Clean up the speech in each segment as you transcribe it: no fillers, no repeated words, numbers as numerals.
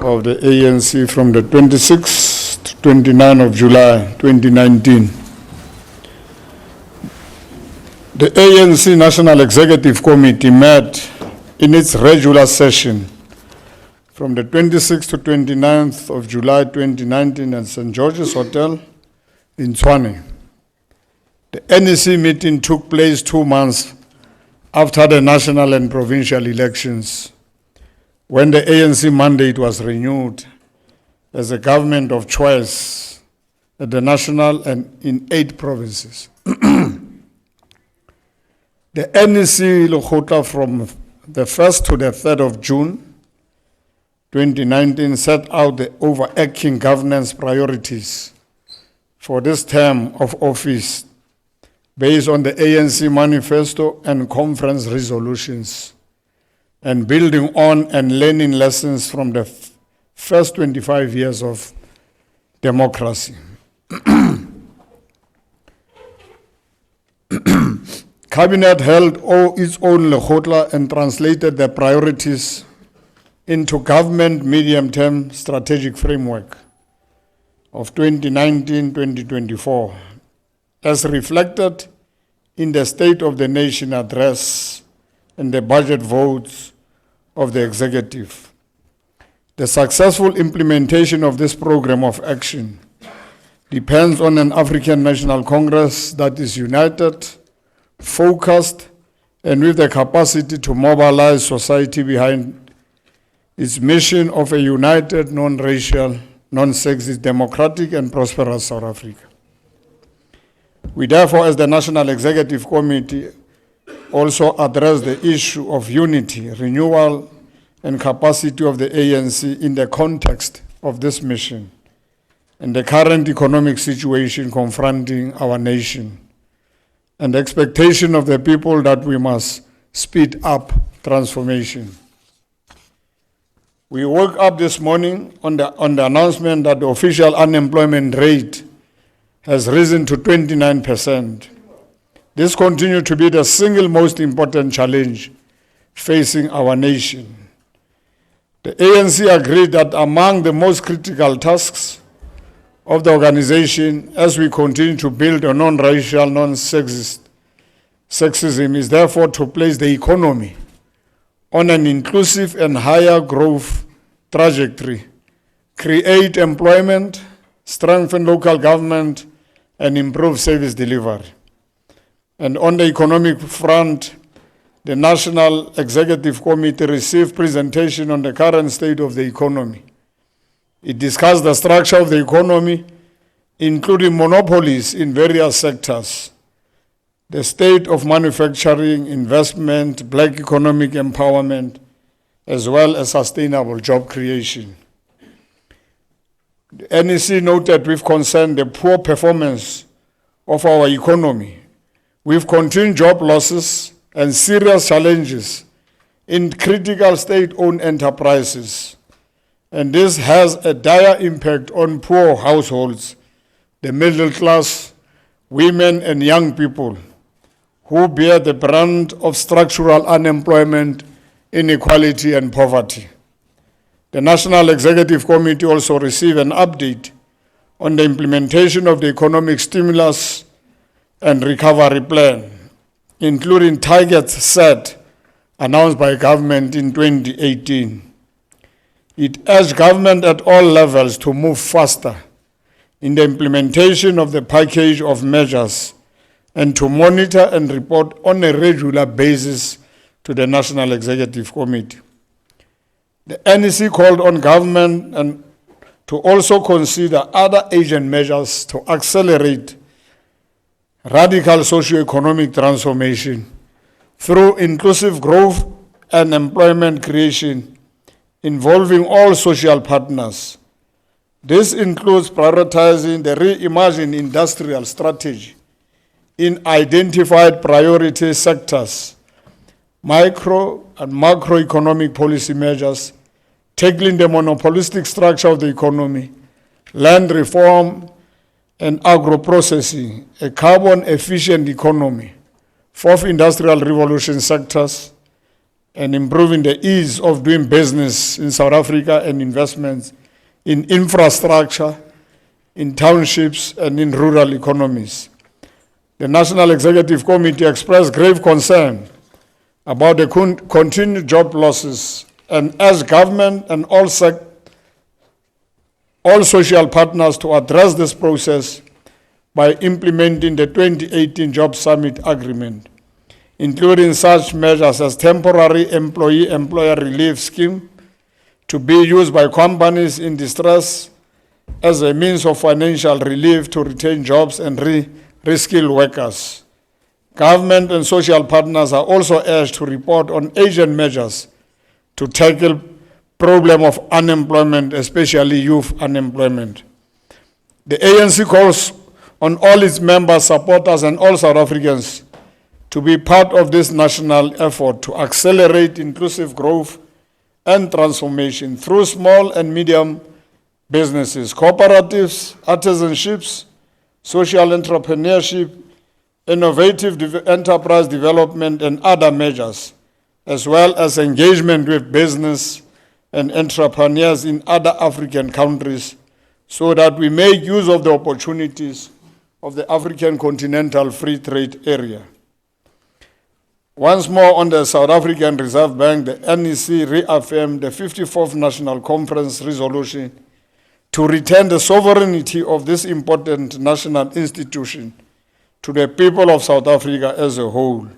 of the ANC from the 26th to 29th of July 2019. The ANC National Executive Committee met in its regular session from the 26th to 29th of July 2019 at St. George's Hotel in Tshwane. The NEC meeting took place 2 months after the national and provincial elections, when the ANC mandate was renewed as a government of choice at the national and in 8 provinces. The NEC Lekgotla from the 1st to the 3rd of June 2019 set out the overarching governance priorities for this term of office based on the ANC manifesto and conference resolutions, and building on and learning lessons from the first 25 years of democracy. Cabinet held its own Lekgotla and translated the priorities into government medium-term strategic framework of 2019-2024, as reflected in the State of the Nation address and the budget votes of the executive. The successful implementation of this program of action depends on an African National Congress that is united, focused, and with the capacity to mobilize society behind its mission of a united, non-racial, non-sexist, democratic, and prosperous South Africa. We therefore, as the National Executive Committee, also address the issue of unity, renewal, and capacity of the ANC in the context of this mission and the current economic situation confronting our nation, and the expectation of the people that we must speed up transformation. We woke up this morning on the announcement that the official unemployment rate has risen to 29%. This continues to be the single most important challenge facing our nation. The ANC agreed that among the most critical tasks of the organization as we continue to build a non-racial, non-sexism is therefore to place the economy on an inclusive and higher growth trajectory, create employment, strengthen local government, and improve service delivery. And on the economic front, the National Executive Committee received presentation on the current state of the economy. It discussed the structure of the economy, including monopolies in various sectors, the state of manufacturing, investment, black economic empowerment, as well as sustainable job creation. The NEC noted with concern the poor performance of our economy, with continued job losses and serious challenges in critical state-owned enterprises. And this has a dire impact on poor households, the middle class, women and young people who bear the brunt of structural unemployment, inequality and poverty. The National Executive Committee also received an update on the implementation of the economic stimulus and recovery plan, including targets set announced by government in 2018. It urged government at all levels to move faster in the implementation of the package of measures and to monitor and report on a regular basis to the National Executive Committee. The NEC called on government and to also consider other agent measures to accelerate radical socio-economic transformation through inclusive growth and employment creation involving all social partners. This includes prioritizing the reimagined industrial strategy in identified priority sectors, micro and macroeconomic policy measures, tackling the monopolistic structure of the economy, land reform and agro-processing, a carbon-efficient economy, fourth industrial revolution sectors, and improving the ease of doing business in South Africa and investments in infrastructure, in townships, and in rural economies. The National Executive Committee expressed grave concern about the continued job losses and urged government and all social partners to address this process by implementing the 2018 Job Summit Agreement, including such measures as temporary employee-employer relief scheme to be used by companies in distress as a means of financial relief to retain jobs and reskill workers. Government and social partners are also urged to report on urgent measures to tackle problem of unemployment, especially youth unemployment. The ANC calls on all its members, supporters, and all South Africans to be part of this national effort to accelerate inclusive growth and transformation through small and medium businesses, cooperatives, artisanships, social entrepreneurship, innovative enterprise development, and other measures, as well as engagement with business and entrepreneurs in other African countries, so that we make use of the opportunities of the African Continental Free Trade Area. Once more, on the South African Reserve Bank, the NEC reaffirmed the 54th National Conference resolution to return the sovereignty of this important national institution to the people of South Africa as a whole.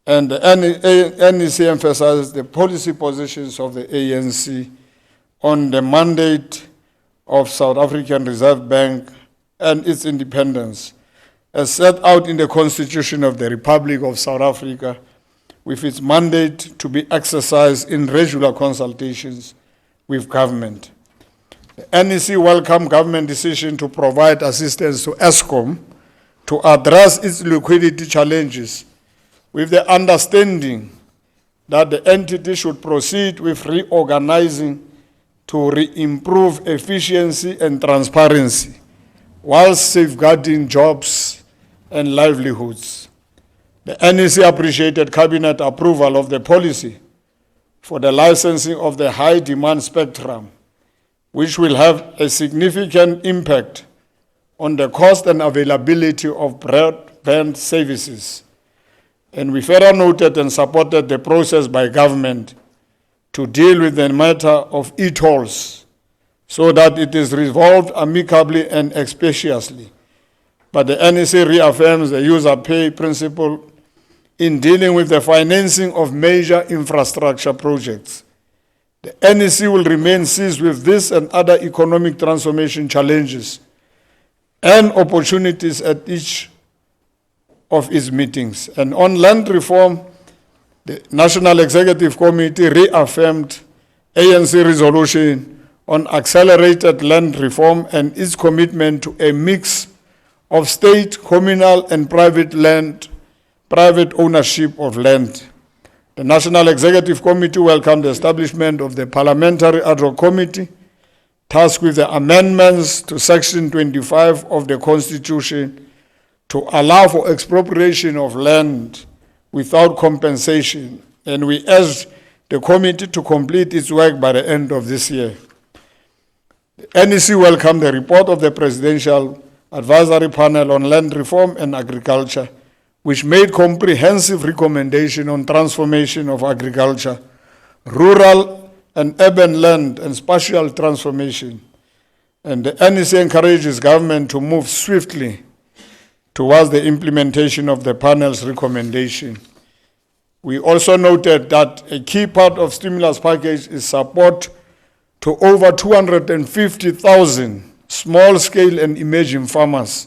And the NEC emphasized the policy positions of the ANC on the mandate of South African Reserve Bank and its independence, as set out in the Constitution of the Republic of South Africa, with its mandate to be exercised in regular consultations with government. The NEC welcomed government decision to provide assistance to Eskom to address its liquidity challenges, with the understanding that the entity should proceed with reorganizing to improve efficiency and transparency, while safeguarding jobs and livelihoods. The NEC appreciated Cabinet approval of the policy for the licensing of the high-demand spectrum, which will have a significant impact on the cost and availability of broadband services. And we further noted and supported the process by government to deal with the matter of e-tolls so that it is resolved amicably and expeditiously. But the NEC reaffirms the user pay principle in dealing with the financing of major infrastructure projects. The NEC will remain seized with this and other economic transformation challenges and opportunities at each of its meetings. And on land reform, the National Executive Committee reaffirmed ANC resolution on accelerated land reform and its commitment to a mix of state, communal, and private ownership of land. The National Executive Committee welcomed the establishment of the Parliamentary Ad hoc Committee tasked with the amendments to Section 25 of the Constitution to allow for expropriation of land without compensation, and we urge the committee to complete its work by the end of this year. The NEC welcomed the report of the Presidential Advisory Panel on Land Reform and Agriculture, which made comprehensive recommendation on transformation of agriculture, rural and urban land, and spatial transformation. And the NEC encourages government to move swiftly towards the implementation of the panel's recommendation. We also noted that a key part of stimulus package is support to over 250,000 small-scale and emerging farmers,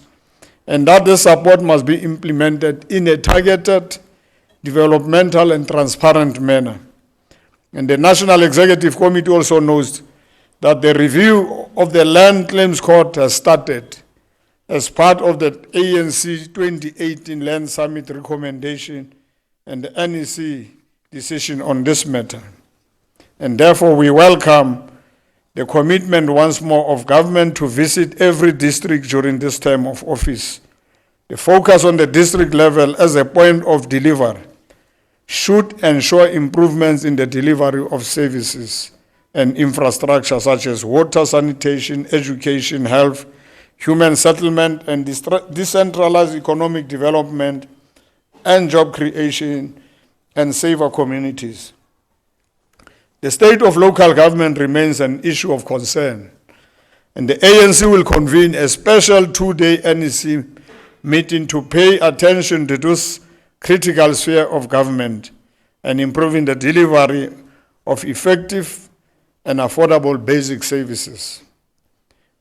and that the support must be implemented in a targeted, developmental, and transparent manner. And the National Executive Committee also knows that the review of the Land Claims Court has started as part of the ANC 2018 Land Summit recommendation and the NEC decision on this matter. And therefore, we welcome the commitment once more of government to visit every district during this term of office. The focus on the district level as a point of delivery should ensure improvements in the delivery of services and infrastructure such as water, sanitation, education, health, human settlement, and decentralized economic development and job creation and safer communities. The state of local government remains an issue of concern, and the ANC will convene a special two-day NEC meeting to pay attention to this critical sphere of government and improving the delivery of effective and affordable basic services.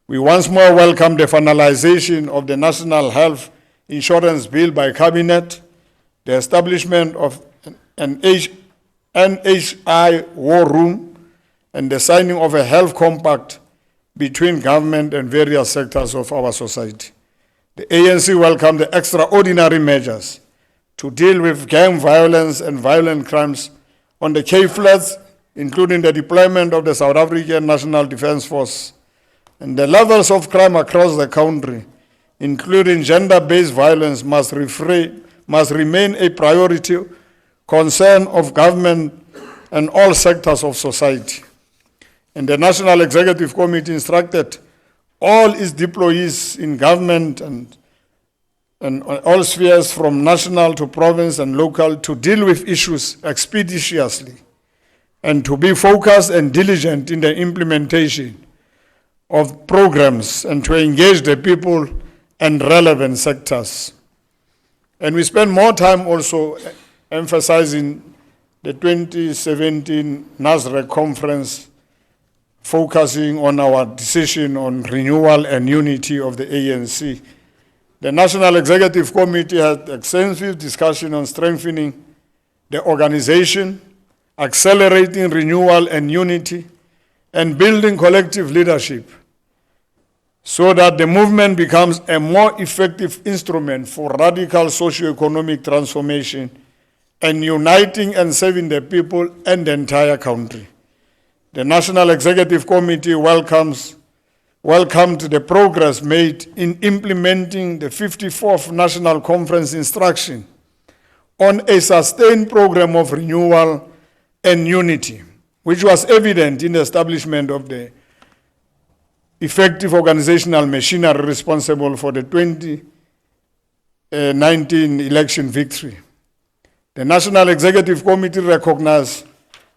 We once more welcome the finalization of the National Health Insurance Bill by Cabinet, the establishment of an NHI war room, and the signing of a health compact between government and various sectors of our society. The ANC welcomes the extraordinary measures to deal with gang violence and violent crimes on the Cape Flats, including the deployment of the South African National Defence Force, and the levels of crime across the country, including gender-based violence, must remain a priority concern of government and all sectors of society. And the National Executive Committee instructed all its deployees in government and all spheres from national to province and local to deal with issues expeditiously and to be focused and diligent in the implementation of programs and to engage the people and relevant sectors. And we spend more time also emphasizing the 2017 NASREC conference, focusing on our decision on renewal and unity of the ANC. The National Executive Committee had extensive discussion on strengthening the organization, accelerating renewal and unity, and building collective leadership so that the movement becomes a more effective instrument for radical socio-economic transformation and uniting and serving the people and the entire country. The National Executive Committee welcomed the progress made in implementing the 54th National Conference instruction on a sustained program of renewal and unity, which was evident in the establishment of the effective organizational machinery responsible for the 2019 election victory. The National Executive Committee recognized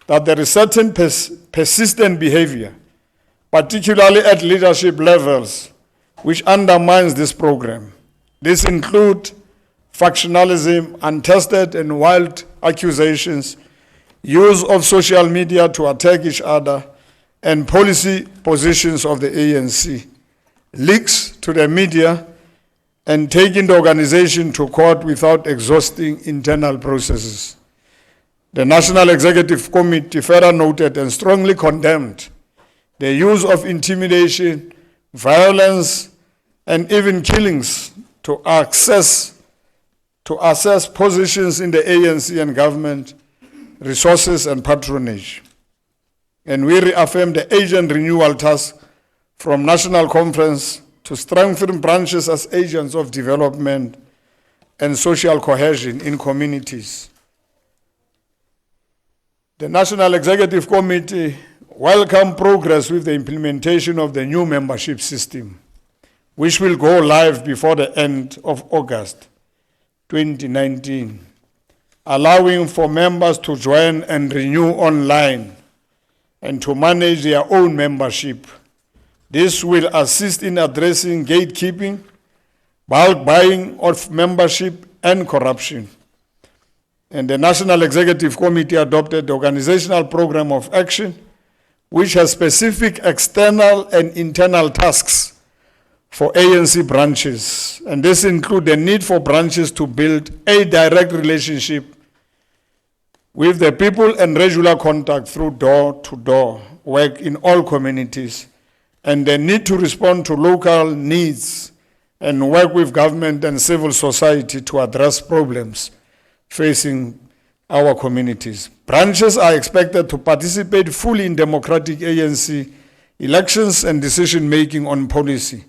that there is certain persistent behavior, particularly at leadership levels, which undermines this program. This includes factionalism, untested and wild accusations, use of social media to attack each other, and policy positions of the ANC, leaks to the media, and taking the organization to court without exhausting internal processes. The National Executive Committee further noted and strongly condemned the use of intimidation, violence, and even killings to assess positions in the ANC and government, resources and patronage. And we reaffirm the agent renewal task from National Conference to strengthen branches as agents of development and social cohesion in communities. The National Executive Committee welcomed progress with the implementation of the new membership system, which will go live before the end of August 2019, allowing for members to join and renew online and to manage their own membership. This will assist in addressing gatekeeping, bulk buying of membership, and corruption. And the National Executive Committee adopted the organizational program of action, which has specific external and internal tasks for ANC branches. And this includes the need for branches to build a direct relationship with the people and regular contact through door-to-door work in all communities, and the need to respond to local needs and work with government and civil society to address problems facing our communities. Branches are expected to participate fully in democratic ANC elections and decision-making on policy,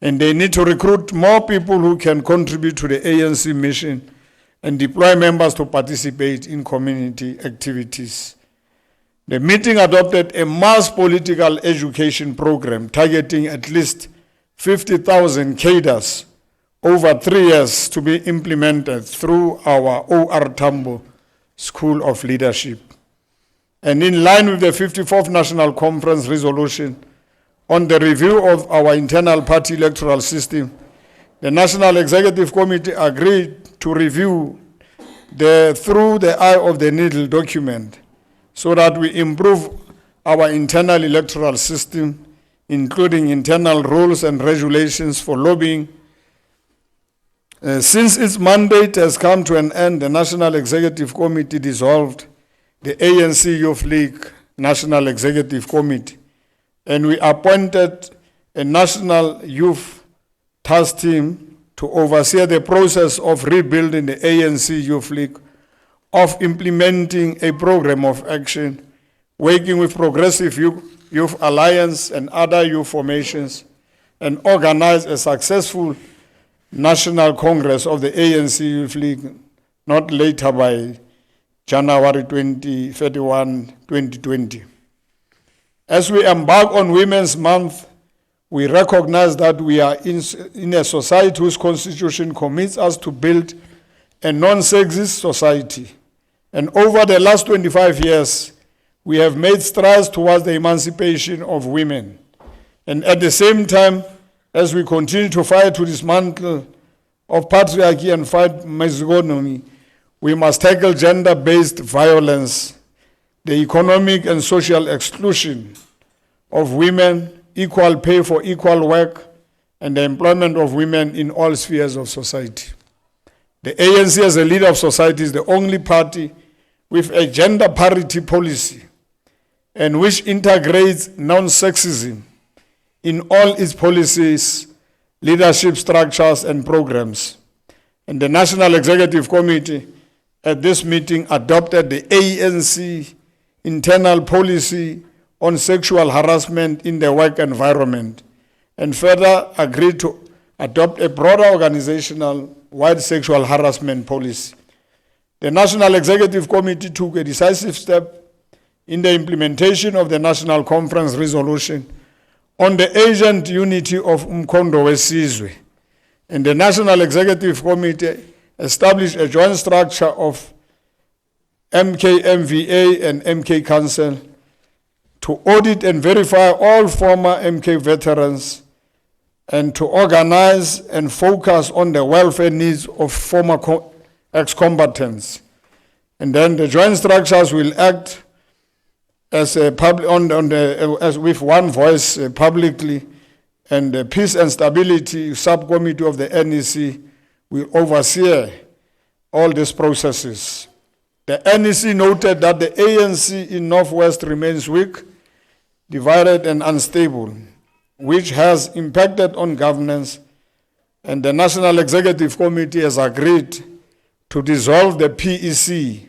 and they need to recruit more people who can contribute to the ANC mission and deploy members to participate in community activities. The meeting adopted a mass political education program targeting at least 50,000 cadres over 3 years to be implemented through our OR Tambo School of Leadership. And in line with the 54th National Conference resolution on the review of our internal party electoral system, the National Executive Committee agreed to review the Through the Eye of the Needle document so that we improve our internal electoral system, including internal rules and regulations for lobbying. Since its mandate has come to an end, the National Executive Committee dissolved the ANC Youth League National Executive Committee, and we appointed a National Youth Task Team to oversee the process of rebuilding the ANC Youth League, of implementing a program of action, working with Progressive Youth Alliance and other youth formations, and organize a successful National Congress of the ANC Youth League not later by January 31, 2020. As we embark on Women's Month, we recognize that we are in a society whose constitution commits us to build a non-sexist society. And over the last 25 years, we have made strides towards the emancipation of women. And at the same time, as we continue to fight to dismantle of patriarchy and fight misogyny, we must tackle gender-based violence, the economic and social exclusion of women, equal pay for equal work, and the employment of women in all spheres of society. The ANC, as a leader of society, is the only party with a gender parity policy and which integrates non-sexism in all its policies, leadership structures, and programs. And the National Executive Committee at this meeting adopted the ANC internal policy on sexual harassment in the work environment, and further agreed to adopt a broader organizational-wide sexual harassment policy. The National Executive Committee took a decisive step in the implementation of the National Conference resolution on the Asian unity of Umkhondo Wesizwe, and the National Executive Committee established a joint structure of MKMVA and MK Council to audit and verify all former MK veterans and to organize and focus on the welfare needs of former ex-combatants. And then the joint structures will act as a with one voice publicly, and the Peace and Stability Subcommittee of the NEC will oversee all these processes. The NEC noted that the ANC in Northwest remains weak, divided and unstable, which has impacted on governance, and the National Executive Committee has agreed to dissolve the PEC,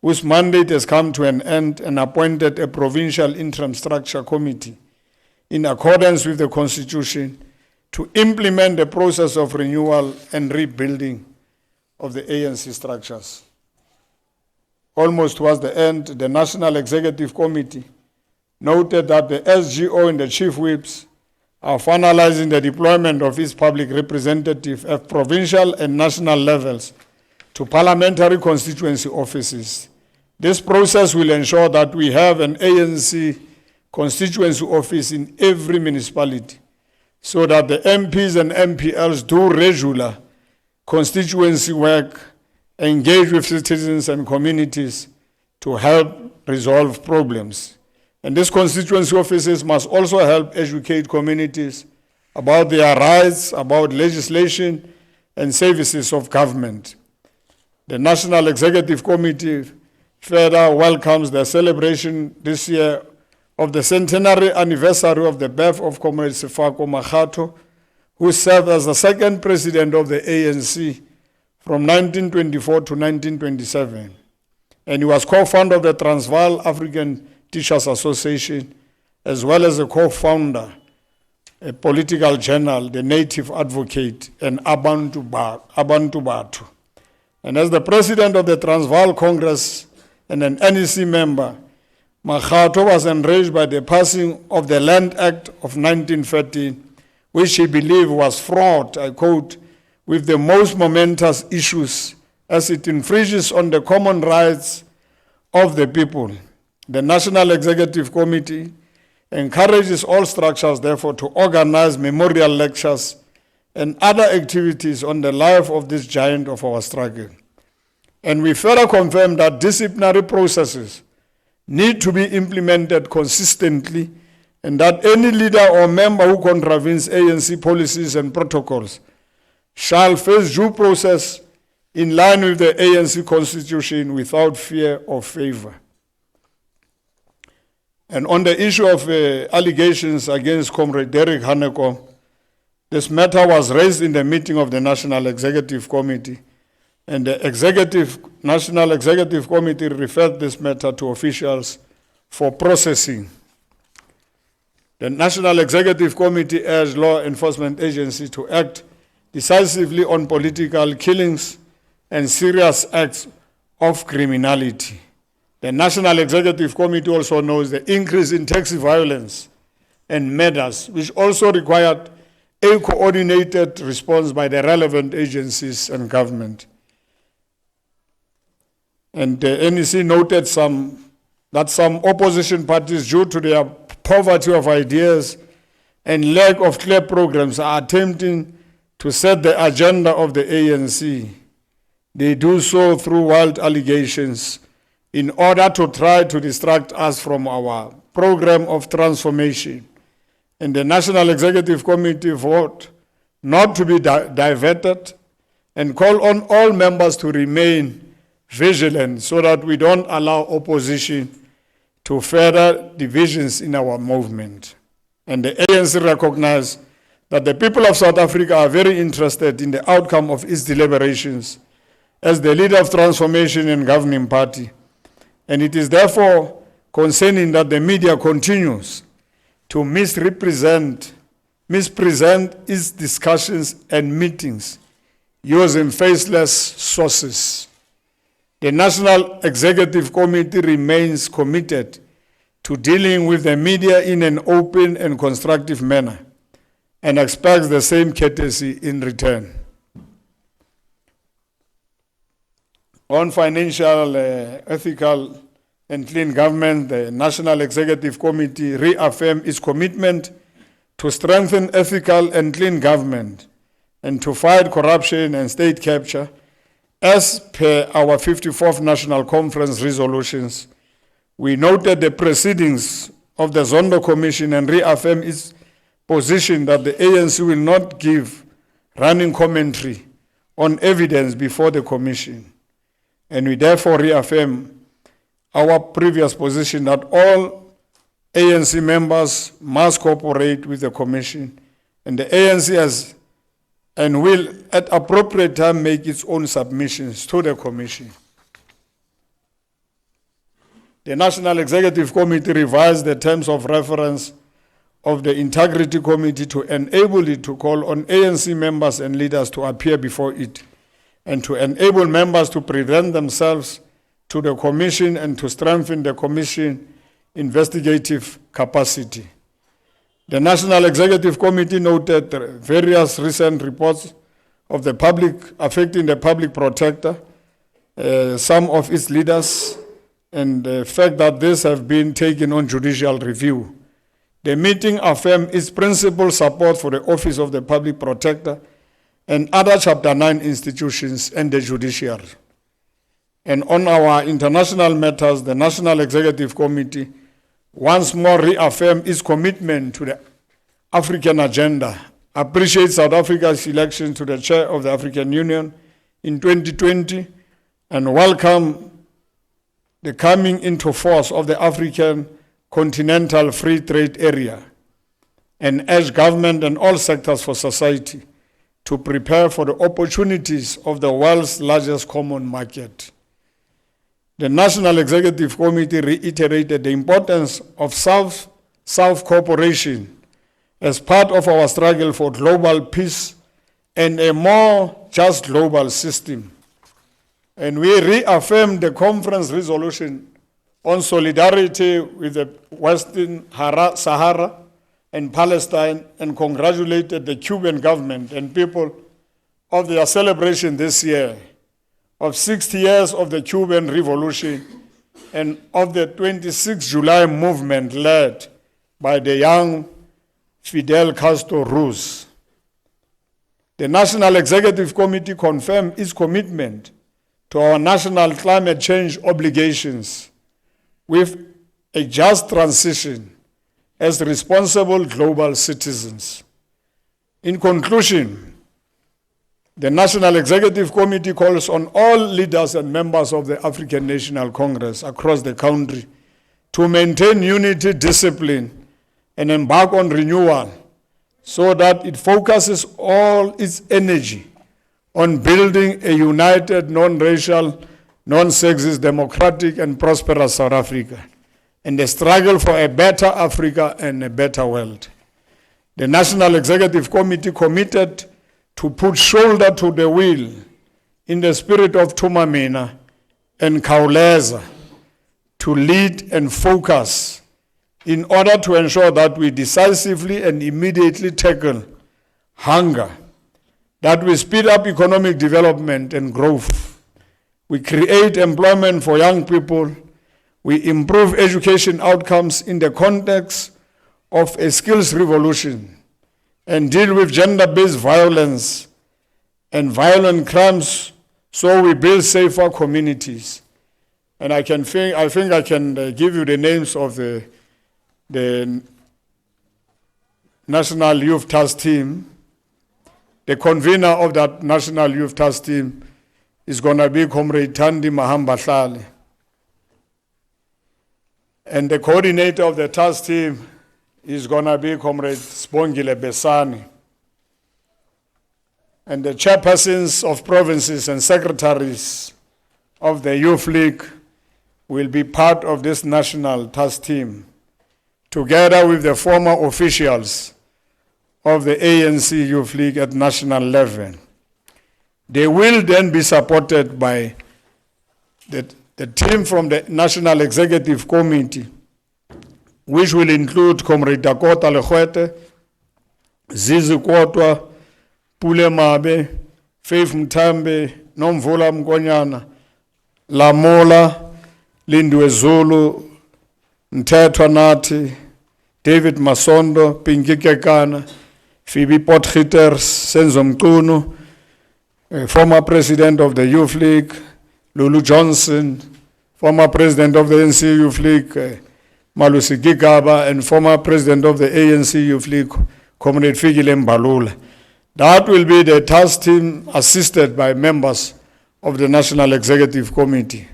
whose mandate has come to an end, and appointed a Provincial Interim Structure Committee in accordance with the Constitution to implement the process of renewal and rebuilding of the ANC structures. Almost towards the end, the National Executive Committee noted that the SGO and the Chief Whips are finalizing the deployment of its public representative at provincial and national levels to parliamentary constituency offices. This process will ensure that we have an ANC constituency office in every municipality, so that the MPs and MPLs do regular constituency work, engage with citizens and communities to help resolve problems. And these constituency offices must also help educate communities about their rights, about legislation and services of government. The National Executive Committee further welcomes the celebration this year of the centenary anniversary of the birth of Comrade Sefako Makgatho, who served as the second president of the ANC from 1924 to 1927. And he was co-founder of the Transvaal African Teachers Association, as well as a co-founder, a political journal, The Native Advocate, and Abantu Batho. And as the president of the Transvaal Congress and an NEC member, Makgato was enraged by the passing of the Land Act of 1913, which he believed was fraught, I quote, with the most momentous issues as it infringes on the common rights of the people. The National Executive Committee encourages all structures, therefore, to organize memorial lectures and other activities on the life of this giant of our struggle. And we further confirm that disciplinary processes need to be implemented consistently, and that any leader or member who contravenes ANC policies and protocols shall face due process in line with the ANC Constitution without fear or favor. And on the issue of allegations against Comrade Derek Haneko, this matter was raised in the meeting of the National Executive Committee, and the National Executive Committee referred this matter to officials for processing. The National Executive Committee urged law enforcement agencies to act decisively on political killings and serious acts of criminality. The National Executive Committee also knows the increase in taxi violence and murders, which also required a coordinated response by the relevant agencies and government. And the NEC noted that some opposition parties, due to their poverty of ideas and lack of clear programs, are attempting to set the agenda of the ANC. They do so through wild allegations in order to try to distract us from our program of transformation. And the National Executive Committee vote not to be diverted and call on all members to remain vigilant so that we don't allow opposition to further divisions in our movement. And the ANC recognize that the people of South Africa are very interested in the outcome of its deliberations as the leader of transformation and governing party. And it is therefore concerning that the media continues to mispresent its discussions and meetings using faceless sources. The National Executive Committee remains committed to dealing with the media in an open and constructive manner and expects the same courtesy in return. On financial, ethical, and clean government, the National Executive Committee reaffirmed its commitment to strengthen ethical and clean government and to fight corruption and state capture as per our 54th National Conference resolutions. We noted the proceedings of the Zondo Commission and reaffirmed its position that the ANC will not give running commentary on evidence before the Commission. And we therefore reaffirm our previous position that all ANC members must cooperate with the Commission, and the ANC has and will at appropriate time make its own submissions to the Commission. The National Executive Committee revised the terms of reference of the Integrity Committee to enable it to call on ANC members and leaders to appear before it, and to enable members to present themselves to the Commission and to strengthen the Commission investigative capacity. The National Executive Committee noted various recent reports of the public affecting the public protector, some of its leaders, and the fact that these have been taken on judicial review. The meeting affirmed its principal support for the Office of the Public Protector and other Chapter 9 institutions and the judiciary. And on our international matters, the National Executive Committee once more reaffirmed its commitment to the African agenda, appreciates South Africa's election to the chair of the African Union in 2020, and welcome the coming into force of the African Continental Free Trade Area, and urge government and all sectors for society to prepare for the opportunities of the world's largest common market. The National Executive Committee reiterated the importance of South-South cooperation as part of our struggle for global peace and a more just global system. And we reaffirmed the conference resolution on solidarity with the Western Sahara and Palestine, and congratulated the Cuban government and people of their celebration this year of 60 years of the Cuban Revolution and of the 26 July movement led by the young Fidel Castro Ruz. The National Executive Committee confirmed its commitment to our national climate change obligations with a just transition as responsible global citizens. In conclusion, the National Executive Committee calls on all leaders and members of the African National Congress across the country to maintain unity, discipline, and embark on renewal so that it focuses all its energy on building a united, non-racial, non-sexist, democratic, and prosperous South Africa, and the struggle for a better Africa and a better world. The National Executive Committee committed to put shoulder to the wheel in the spirit of Tumamina and Kauleza to lead and focus in order to ensure that we decisively and immediately tackle hunger, that we speed up economic development and growth, we create employment for young people, we improve education outcomes in the context of a skills revolution, and deal with gender-based violence and violent crimes so we build safer communities. And I think I can give you the names of the National Youth Task Team. The convener of that National Youth Task Team is going to be Comrade Thandi Mahambahlale. And the coordinator of the task team is going to be Comrade Sibongile Besani. And the chairpersons of provinces and secretaries of the Youth League will be part of this national task team, together with the former officials of the ANC Youth League at national level. They will then be supported by the team from the National Executive Committee, which will include Comrade Dakota Legwete, Zizi Kotwa, Pule Mabe, Faith Mtambe, Nomvula Mkonyana, Lamola, Lindwe Zulu, Mthethwa Nathi, David Masondo, Pinky Kekana, Phoebe Potgieter, Senzo Mqunu, former president of the Youth League, Lulu Johnson, former president of the ANC Youth League, Malusi Gigaba, and former president of the ANC Youth League, Comrade Fikile Mbalula. That will be the task team assisted by members of the National Executive Committee.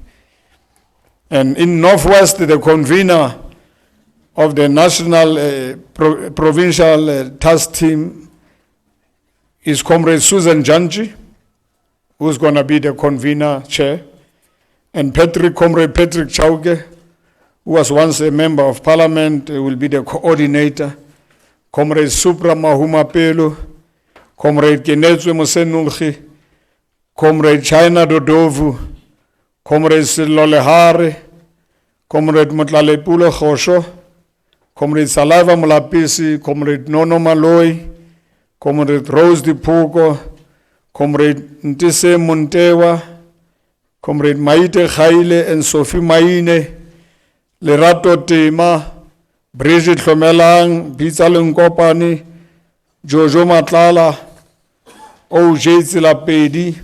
And in Northwest, the convener of the National Provincial Task Team is Comrade Susan Janji, who's going to be the convener chair, and Comrade Patrick Chauke, who was once a member of parliament, will be the coordinator. Comrade Supra Mahuma Pelu, Comrade Kenetswe Mosenunghi, Comrade China Dodovu, Comrade Silole Hare, Comrade Motlale Pule Khosho, Comrade Salava Mulapisi, Comrade Nono Maloi, Comrade Rose Dipuko, Comrade Ntise Montewa, Comrade Maite Khaile and Sophie Maine, Lerato Tema, Bridget Hlomelang, Pitzaleng Kopani, Jojo Matlala, O.J. Tsilapedi,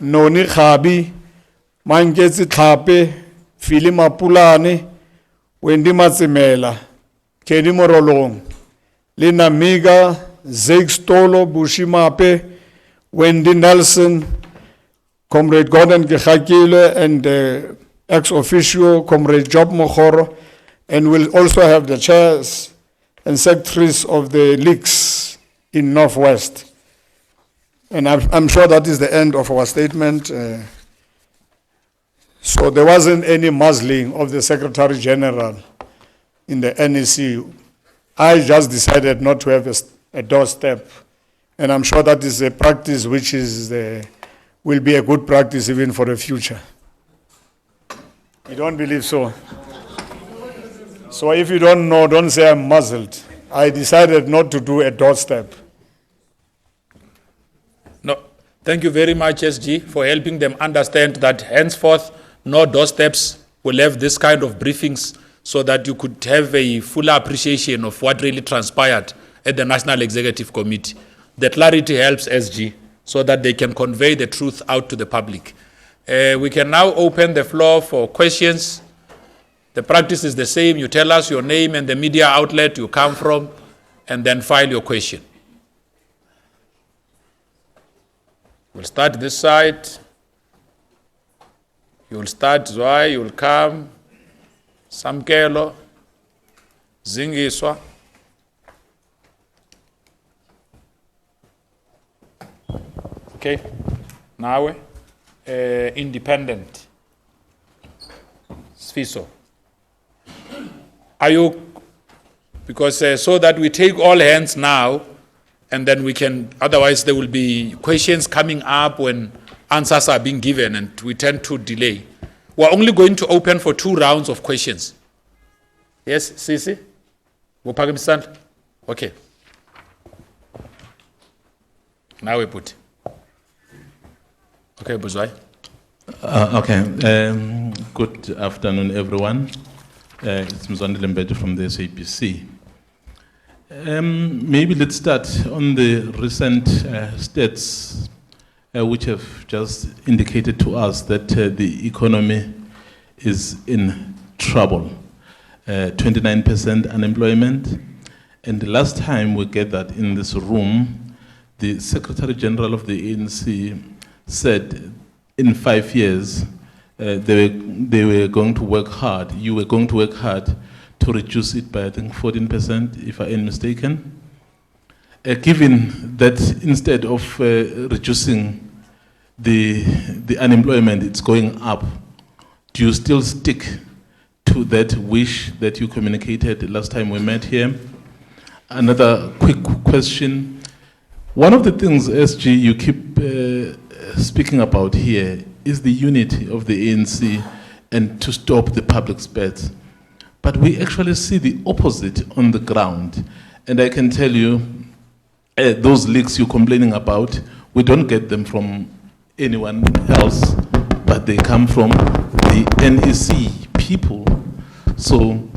Noni Khabi, Manketsi Tlhape, Fili Mapulane, Wendy Matsimela, Kenny Morolong, Lina Miga, Zeg Stolo, Bushi Mape, Wendy Nelson, Comrade Gordon Gehakile, and ex-officio Comrade Job Mokhoro, and we'll also have the chairs and secretaries of the leagues in Northwest. And I'm sure that is the end of our statement. So there wasn't any muzzling of the Secretary-General in the NEC. I just decided not to have a doorstep. And I'm sure that is a practice which is will be a good practice even for the future. You don't believe so? So if you don't know, don't say I'm muzzled. I decided not to do a doorstep. No, thank you very much, SG, for helping them understand that henceforth, no doorsteps will have this kind of briefings so that you could have a fuller appreciation of what really transpired at the National Executive Committee. The clarity helps SG so that they can convey the truth out to the public. We can now open the floor for questions. The practice is the same. You tell us your name and the media outlet you come from, and then file your question. We'll start this side. You'll start Zwai, you'll come. Samkelo, Zingiswa. Okay, Nawe, independent. Sfiso. Are you, because so that we take all hands now, and then we can, otherwise there will be questions coming up when answers are being given, and we tend to delay. We're only going to open for 2 rounds of questions. Yes, Sisi? Okay. Now we put. Okay, Buzwai. Okay. Good afternoon, everyone. It's Mzwandile Lembeje from the SAPC. Maybe let's start on the recent stats which have just indicated to us that the economy is in trouble. 29% unemployment. And the last time we gathered in this room, the Secretary-General of the ANC said in 5 years they were going to work hard. You were going to work hard to reduce it by, I think, 14%, if I am mistaken. Given that instead of reducing the unemployment, it's going up, do you still stick to that wish that you communicated last time we met here? Another quick question. One of the things, SG, you keep speaking about here is the unity of the ANC and to stop the public spats. But we actually see the opposite on the ground. And I can tell you, those leaks you're complaining about, we don't get them from anyone else, but they come from the NEC people. So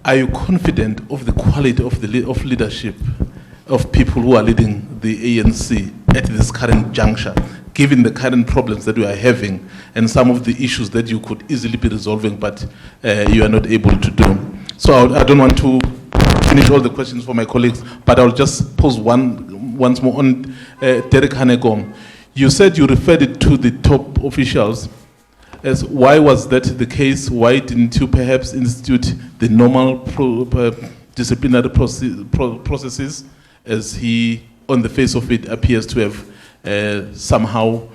are you confident of the quality of leadership of people who are leading the ANC at this current juncture, given the current problems that we are having and some of the issues that you could easily be resolving, but you are not able to do? So I don't want to finish all the questions for my colleagues, but I'll just pose once more on Derek Hanegong. You said you referred it to the top officials. As why was that the case? Why didn't you perhaps institute the normal disciplinary processes, as he, on the face of it, appears to have somehow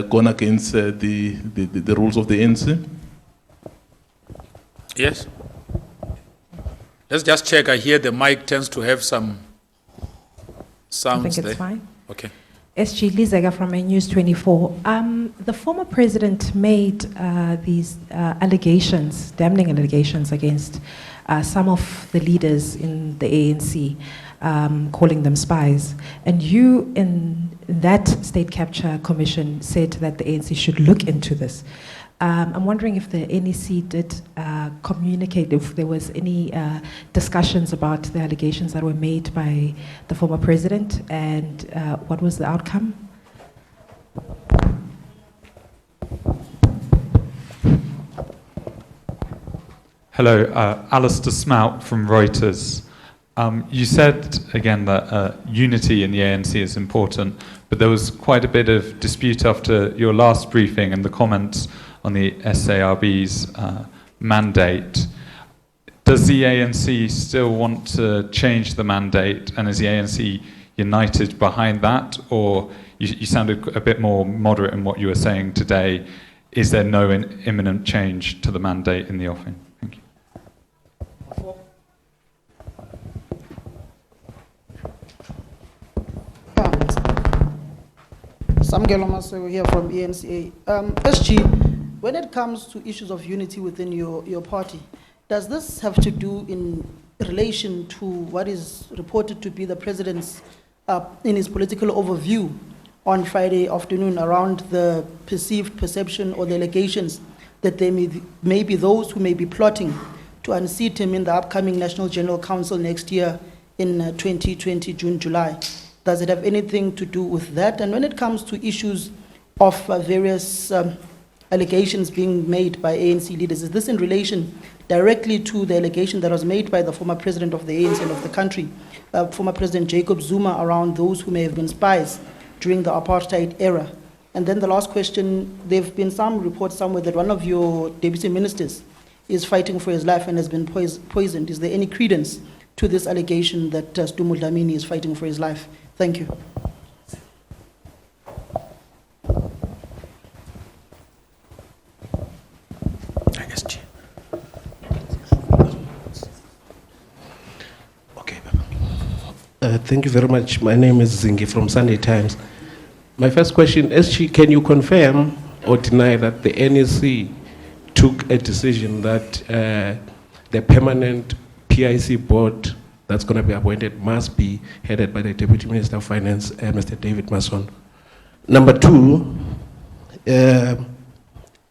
gone against the rules of the ANC? Yes. Let's just check. I hear the mic tends to have some sounds. I think it's there. fine. Okay. SG Lizega from News 24. The former president made these allegations, damning allegations against some of the leaders in the ANC, calling them spies. And you, in that state capture commission, said that the ANC should look into this. I'm wondering if the NEC did communicate, if there was any discussions about the allegations that were made by the former president, and what was the outcome? Hello, Alistair Smout from Reuters. You said again that unity in the ANC is important, but there was quite a bit of dispute after your last briefing and the comments on the SARB's mandate. Does the ANC still want to change the mandate, and is the ANC united behind that? Or you sounded a bit more moderate in what you were saying today. Is there no imminent change to the mandate in the offing? Thank you. Samgelo Masego here from ENCA. SG, when it comes to issues of unity within your party, does this have to do in relation to what is reported to be the president's, in his political overview on Friday afternoon around the perceived perception or the allegations that there may be those who may be plotting to unseat him in the upcoming National General Council next year in 2020, June, July? Does it have anything to do with that? And when it comes to issues of various allegations being made by ANC leaders, is this in relation directly to the allegation that was made by the former president of the ANC and of the country, former President Jacob Zuma, around those who may have been spies during the apartheid era? And then the last question, there have been some reports somewhere that one of your deputy ministers is fighting for his life and has been poisoned. Is there any credence to this allegation that Stumo Dlamini is fighting for his life? Thank you. Thank you very much. My name is Zingi from Sunday Times. My first question, SG, can you confirm or deny that the NEC took a decision that the permanent PIC board that's going to be appointed must be headed by the Deputy Minister of Finance, Mr. David Mason? Number two,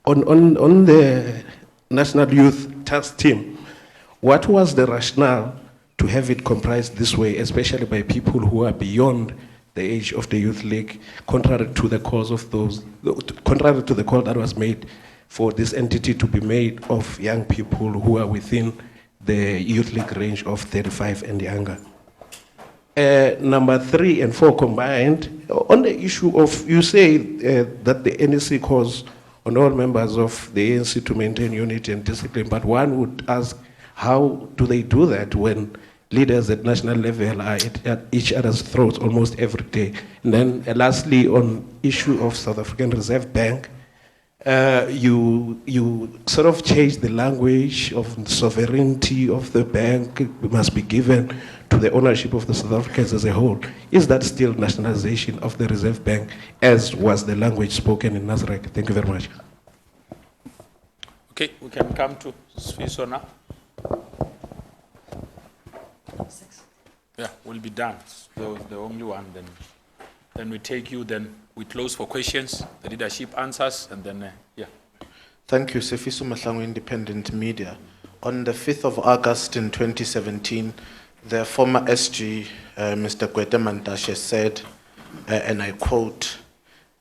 on the National Youth Task Team, what was the rationale to have it comprised this way, especially by people who are beyond the age of the Youth League, contrary to the cause of those, contrary to the call that was made for this entity to be made of young people who are within the Youth League range of 35 and younger? Number 3 and 4 combined, on the issue of, you say that the NEC calls on all members of the ANC to maintain unity and discipline, but one would ask, how do they do that when leaders at national level are at each other's throats almost every day? And then lastly, on issue of South African Reserve Bank, you sort of changed the language of sovereignty of the bank. It must be given to the ownership of the South Africans as a whole. Is that still nationalization of the Reserve Bank, as was the language spoken in Nasrec? Thank you very much. Okay, we can come to Sfiso now. Yeah, we'll be done. The only one, then we take you, then we close for questions, the leadership answers, and then, yeah. Thank you, Sefiso Mahlangu, Independent Media. On the 5th of August in 2017, the former SG, Mr. Gwede Mantashe, said, and I quote,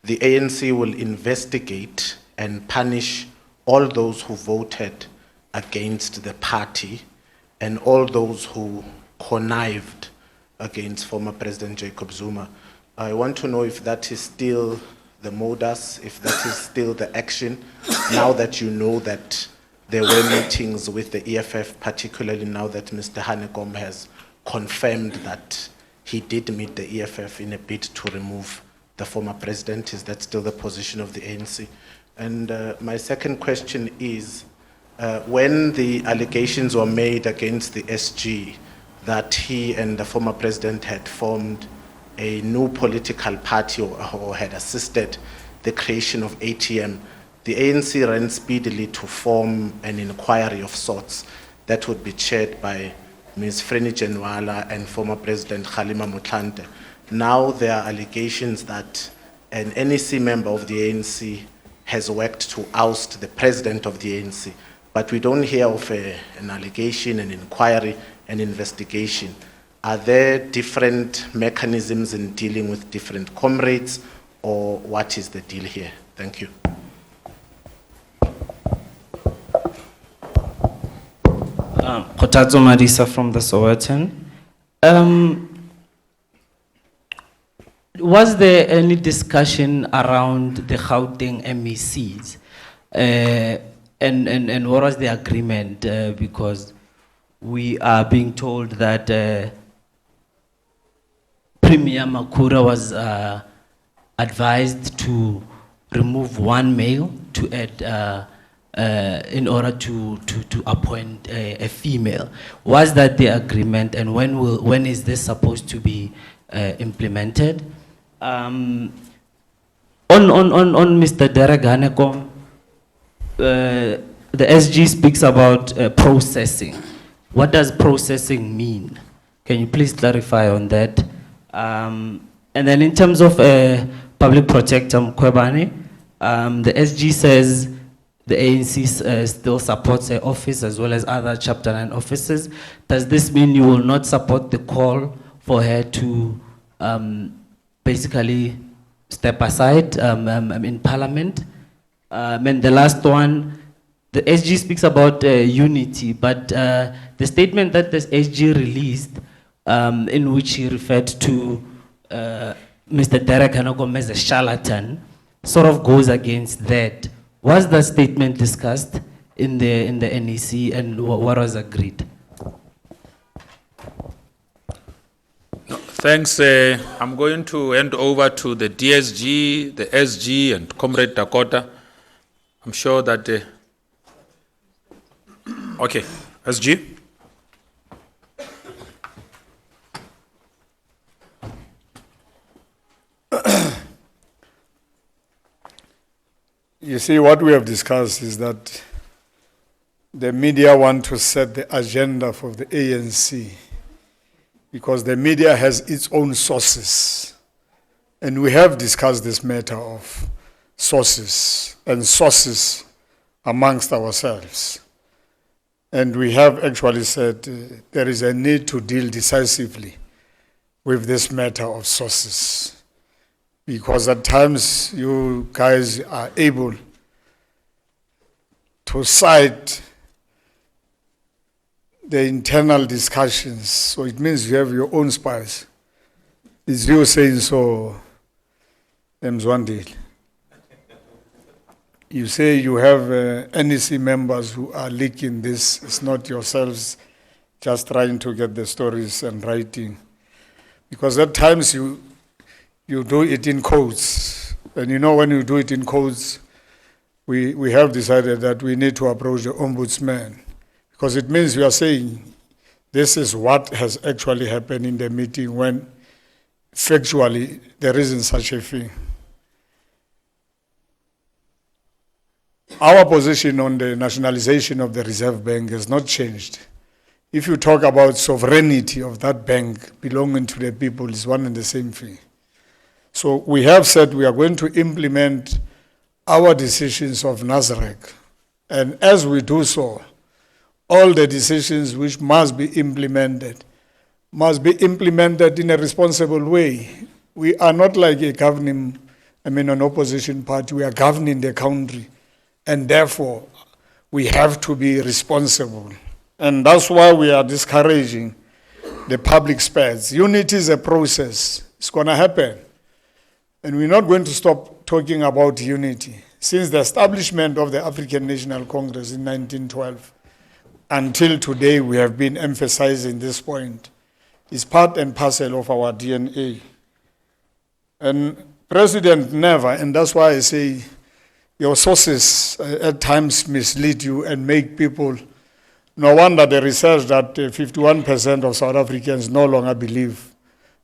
"The ANC will investigate and punish all those who voted against the party and all those who connived against former President Jacob Zuma." I want to know if that is still the modus, if that is still the action, now that you know that there were meetings with the EFF, particularly now that Mr. Hanekom has confirmed that he did meet the EFF in a bid to remove the former president. Is that still the position of the ANC? And my second question is, when the allegations were made against the SG that he and the former president had formed a new political party or had assisted the creation of ATM, the ANC ran speedily to form an inquiry of sorts that would be chaired by Ms. Freni Genwala and former President Kgalema Motlanthe. Now there are allegations that an NEC member of the ANC has worked to oust the president of the ANC, but we don't hear of an allegation, an inquiry, an investigation. Are there different mechanisms in dealing with different comrades, or what is the deal here? Thank you. Kotadzo Marisa from the Sowetan. Was there any discussion around the Gauteng MECs? And what was the agreement? Because we are being told that Premier Makura was advised to remove one male to add in order to appoint a female. Was that the agreement, and when is this supposed to be implemented? On Mr. Derek Hanekom, the SG speaks about processing. What does processing mean? Can you please clarify on that? And then in terms of Public Protector Mkhwebane, the SG says the ANC still supports her office as well as other Chapter 9 offices. Does this mean you will not support the call for her to basically step aside in Parliament? And the last one, the SG speaks about unity, but the statement that this SG released, in which he referred to Mr. Derek Hanekom as a charlatan, sort of goes against that. Was the statement discussed in the NEC, and what was agreed? Thanks. I'm going to hand over to the DSG, the SG, and Comrade Dakota. I'm sure that... okay, SG. You see, what we have discussed is that the media want to set the agenda for the ANC because the media has its own sources. And we have discussed this matter of sources and sources amongst ourselves. And we have actually said there is a need to deal decisively with this matter of sources. Because at times you guys are able to cite the internal discussions. So it means you have your own spies. It's you saying so, Mzwandile. You say you have NEC members who are leaking this. It's not yourselves just trying to get the stories and writing. Because at times you do it in codes. And you know when you do it in codes, we have decided that we need to approach the ombudsman. Because it means we are saying this is what has actually happened in the meeting when factually there isn't such a thing. Our position on the nationalization of the Reserve Bank has not changed. If you talk about sovereignty of that bank belonging to the people, it's one and the same thing. So we have said we are going to implement our decisions of NASREC. And as we do so, all the decisions which must be implemented in a responsible way. We are not like a an opposition party. We are governing the country. And therefore, we have to be responsible. And that's why we are discouraging the public spares. Unity is a process. It's going to happen. And we're not going to stop talking about unity. Since the establishment of the African National Congress in 1912, until today, we have been emphasizing this point. It's part and parcel of our DNA. And President never, and that's why I say your sources at times mislead you and make people. No wonder the research that 51% of South Africans no longer believe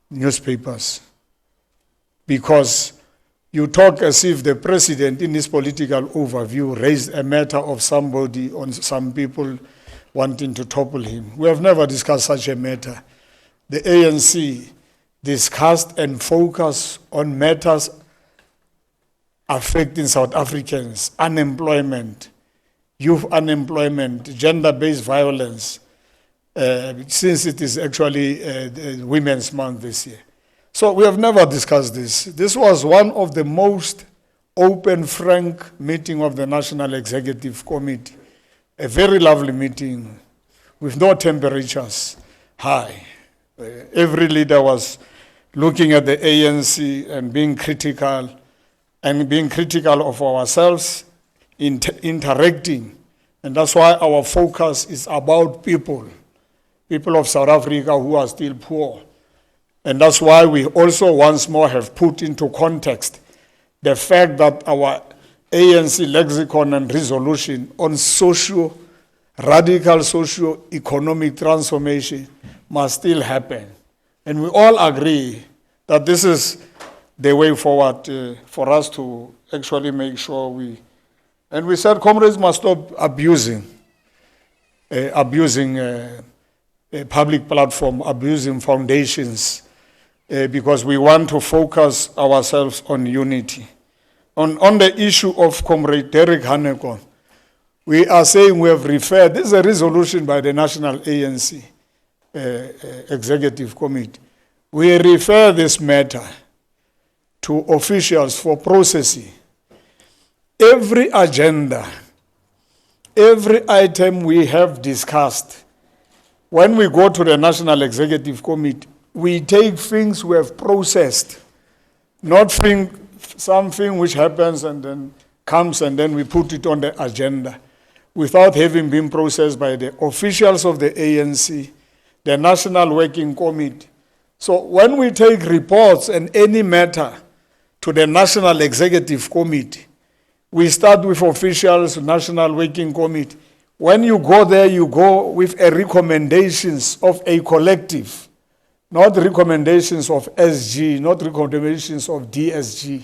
newspapers. Because you talk as if the president in his political overview raised a matter of somebody on some people wanting to topple him. We have never discussed such a matter. The ANC discussed and focused on matters affecting South Africans, unemployment, youth unemployment, gender-based violence, since it is actually Women's Month this year. So we have never discussed this. This was one of the most open, frank meeting of the National Executive Committee. A very lovely meeting with no temperatures high. Every leader was looking at the ANC and being critical of ourselves, interacting. And that's why our focus is about people of South Africa who are still poor. And that's why we also once more have put into context the fact that our ANC lexicon and resolution on radical socio-economic transformation must still happen. And we all agree that this is the way forward for us to actually make sure we said comrades must stop abusing a public platform, abusing foundations, because we want to focus ourselves on unity. On the issue of Comrade Derek Hanekon, we are saying we have referred, this is a resolution by the National ANC Executive Committee. We refer this matter to officials for processing. Every agenda, every item we have discussed, when we go to the National Executive Committee, we take things we have processed, not something which happens and then comes and then we put it on the agenda without having been processed by the officials of the ANC, the National Working Committee. So when we take reports and any matter to the National Executive Committee, we start with officials, National Working Committee. When you go there, you go with a recommendations of a collective, not recommendations of SG, not recommendations of DSG.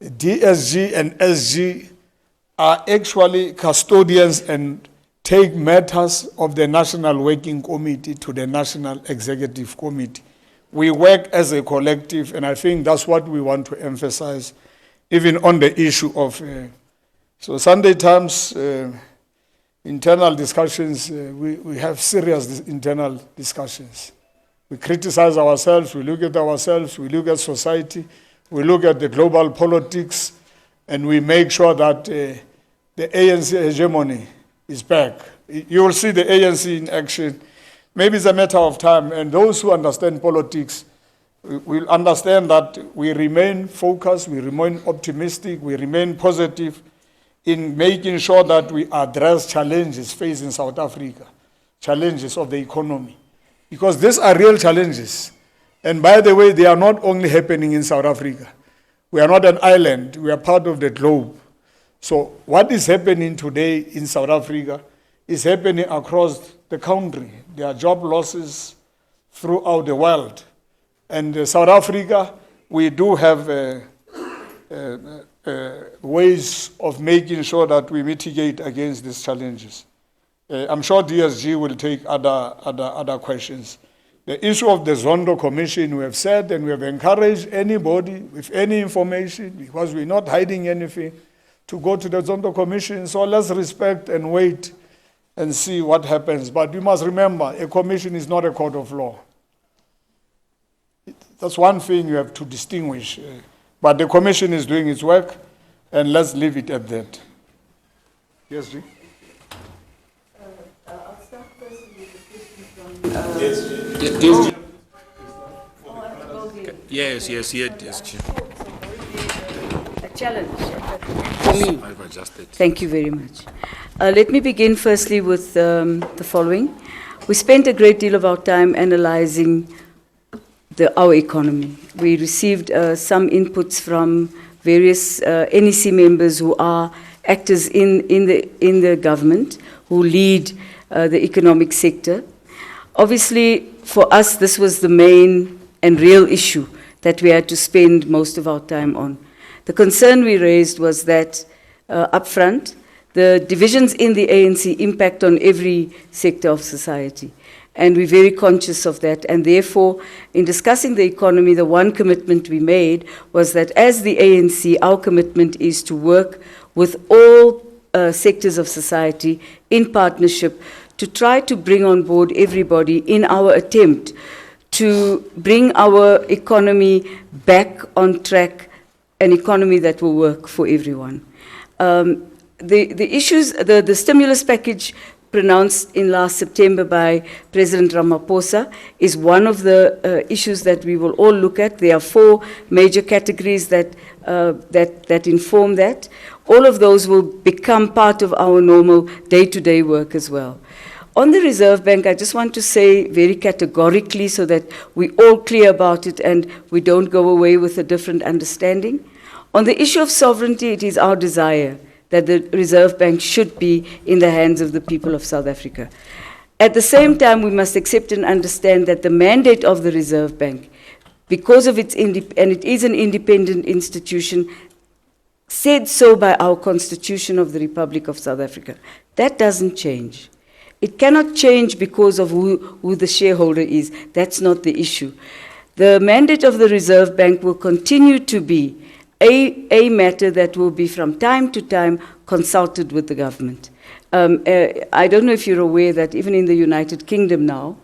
DSG and SG are actually custodians and take matters of the National Working Committee to the National Executive Committee. We work as a collective, and I think that's what we want to emphasize, even on the issue of, so Sunday Times, internal discussions, we have serious internal discussions. We criticize ourselves, we look at ourselves, we look at society, we look at the global politics, and we make sure that the ANC hegemony is back. You will see the ANC in action. Maybe it's a matter of time, and those who understand politics will understand that we remain focused, we remain optimistic, we remain positive in making sure that we address challenges facing South Africa, challenges of the economy. Because these are real challenges. And by the way, they are not only happening in South Africa. We are not an island, we are part of the globe. So what is happening today in South Africa is happening across the country. There are job losses throughout the world. And South Africa, we do have ways of making sure that we mitigate against these challenges. I'm sure DSG will take other questions. The issue of the Zondo Commission, we have said and we have encouraged anybody with any information, because we're not hiding anything, to go to the Zondo Commission. So let's respect and wait and see what happens. But you must remember, a commission is not a court of law. That's one thing you have to distinguish. But the commission is doing its work, and let's leave it at that. Yes, G? I'll start first with the question from... Yes, G. A challenge for me. I've adjusted. Thank you very much. Let me begin firstly with the following. We spent a great deal of our time analyzing our economy. We received some inputs from various NEC members who are actors in the government, who lead the economic sector. Obviously, for us, this was the main and real issue that we had to spend most of our time on. The concern we raised was that up front, the divisions in the ANC impact on every sector of society. And we're very conscious of that. And therefore, in discussing the economy, the one commitment we made was that as the ANC, our commitment is to work with all sectors of society in partnership to try to bring on board everybody in our attempt to bring our economy back on track, an economy that will work for everyone. The issues, the stimulus package pronounced in last September by President Ramaphosa is one of the issues that we will all look at. There are 4 major categories that inform that. All of those will become part of our normal day-to-day work as well. On the Reserve Bank, I just want to say very categorically so that we're all clear about it and we don't go away with a different understanding. On the issue of sovereignty, it is our desire that the Reserve Bank should be in the hands of the people of South Africa. At the same time, we must accept and understand that the mandate of the Reserve Bank because of its and it is an independent institution, said so by our Constitution of the Republic of South Africa. That doesn't change. It cannot change because of who the shareholder is. That's not the issue. The mandate of the Reserve Bank will continue to be a matter that will be from time to time consulted with the government. I don't know if you're aware that even in the United Kingdom now,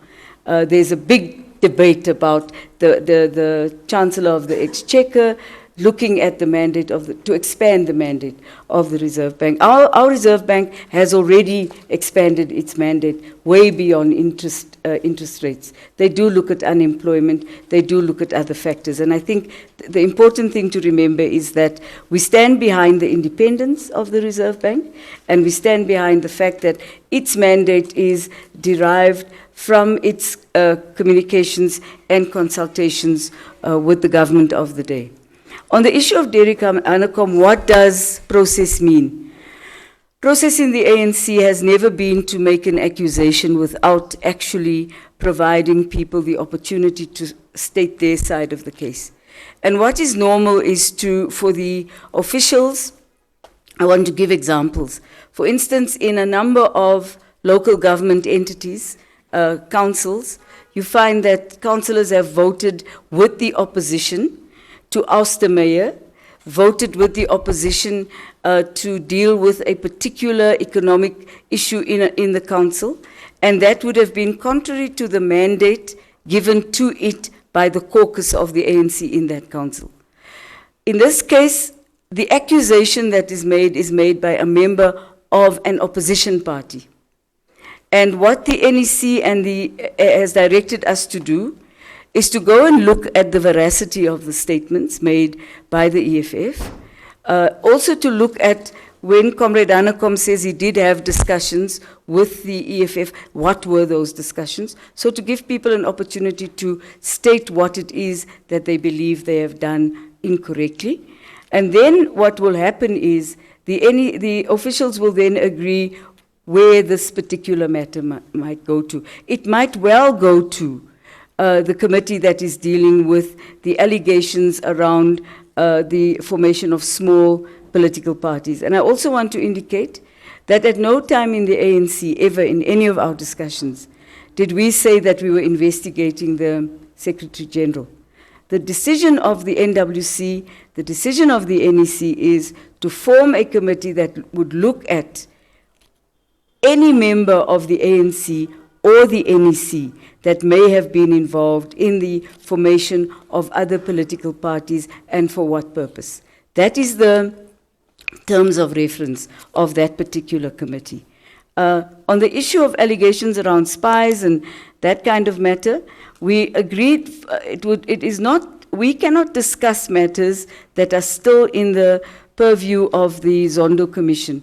there's a big debate about the Chancellor of the Exchequer looking at the mandate to expand the mandate of the Reserve Bank. Our Reserve Bank has already expanded its mandate way beyond interest rates. They do look at unemployment, they do look at other factors, and I think the important thing to remember is that we stand behind the independence of the Reserve Bank, and we stand behind the fact that its mandate is derived from its communications and consultations with the government of the day. On the issue of Derek Anacom, what does process mean? Process in the ANC has never been to make an accusation without actually providing people the opportunity to state their side of the case. And what is normal is for the officials, I want to give examples. For instance, in a number of local government entities, councils, you find that councillors have voted with the opposition to oust the mayor, voted with the opposition to deal with a particular economic issue in the council, and that would have been contrary to the mandate given to it by the caucus of the ANC in that council. In this case, the accusation that is made by a member of an opposition party. And what the NEC has directed us to do is to go and look at the veracity of the statements made by the EFF, also to look at when Comrade Anacom says he did have discussions with the EFF, what were those discussions? So to give people an opportunity to state what it is that they believe they have done incorrectly. And then what will happen is the officials will then agree where this particular matter might go to. It might well go to the committee that is dealing with the allegations around the formation of small political parties. And I also want to indicate that at no time in the ANC, ever in any of our discussions, did we say that we were investigating the Secretary-General. The decision of the NWC, the decision of the NEC is to form a committee that would look at any member of the ANC or the NEC that may have been involved in the formation of other political parties, and for what purpose. That is the terms of reference of that particular committee. On the issue of allegations around spies and that kind of matter, we agreed we cannot discuss matters that are still in the purview of the Zondo Commission.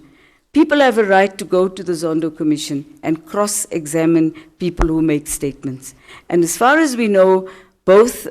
People have a right to go to the Zondo Commission and cross-examine people who make statements. And as far as we know, both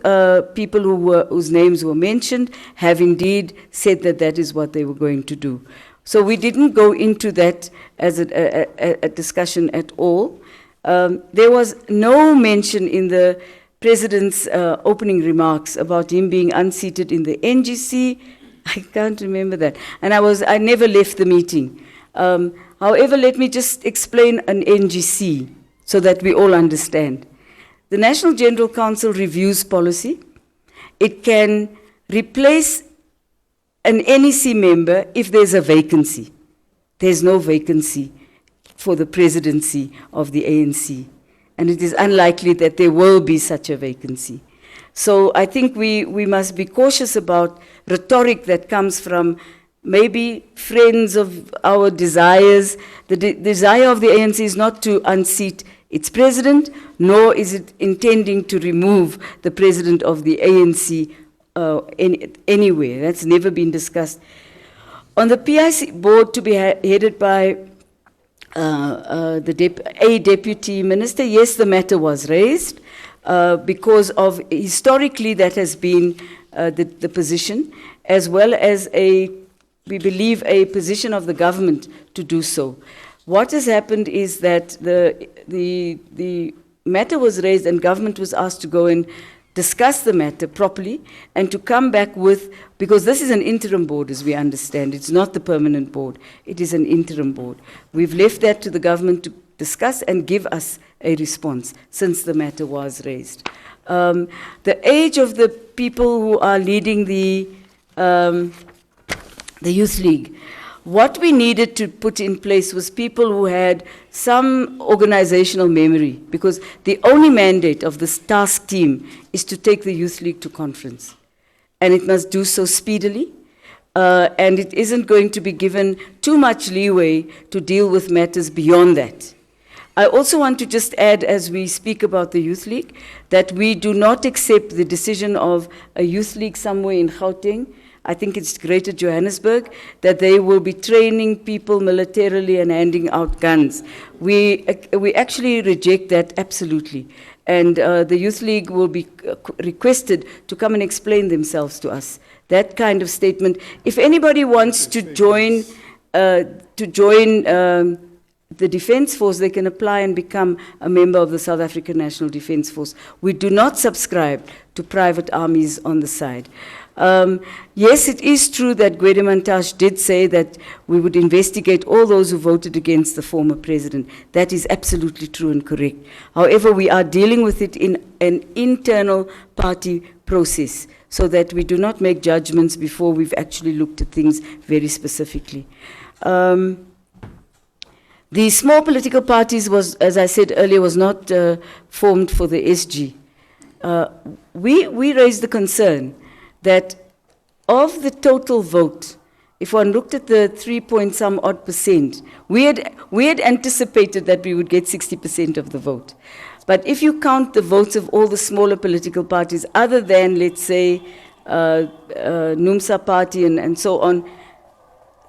people whose names were mentioned have indeed said that that is what they were going to do. So we didn't go into that as a discussion at all. There was no mention in the President's opening remarks about him being unseated in the NGC. I can't remember that. And I never left the meeting. However, let me just explain an NGC so that we all understand. The National General Council reviews policy. It can replace an NEC member if there's a vacancy. There's no vacancy for the presidency of the ANC, and it is unlikely that there will be such a vacancy. So I think we must be cautious about rhetoric that comes from maybe friends of our desires. The desire of the ANC is not to unseat its president, nor is it intending to remove the president of the ANC anywhere. That's never been discussed. On the PIC board to be headed by a deputy minister, yes, the matter was raised because of historically that has been the position, as well as we believe a position of the government to do so. What has happened is that the matter was raised and government was asked to go and discuss the matter properly, and to come back with, because this is an interim board as we understand, it's not the permanent board, it is an interim board. We've left that to the government to discuss and give us a response since the matter was raised. The age of the people who are leading the Youth League, what we needed to put in place was people who had some organizational memory, because the only mandate of this task team is to take the Youth League to conference. And it must do so speedily, and it isn't going to be given too much leeway to deal with matters beyond that. I also want to just add, as we speak about the Youth League, that we do not accept the decision of a Youth League somewhere in Gauteng, I think it's Greater Johannesburg, that they will be training people militarily and handing out guns. We actually reject that absolutely. And the Youth League will be requested to come and explain themselves to us. That kind of statement. If anybody wants to join the Defence Force, they can apply and become a member of the South African National Defence Force. We do not subscribe to private armies on the side. Yes, it is true that Gwede Mantashe did say that we would investigate all those who voted against the former president. That is absolutely true and correct. However, we are dealing with it in an internal party process, so that we do not make judgments before we've actually looked at things very specifically. The small political parties was, as I said earlier, was not formed for the SG. We raised the concern that of the total vote, if one looked at the 3-point-some-odd%, we had anticipated that we would get 60% of the vote. But if you count the votes of all the smaller political parties, other than, let's say, NUMSA party and so on,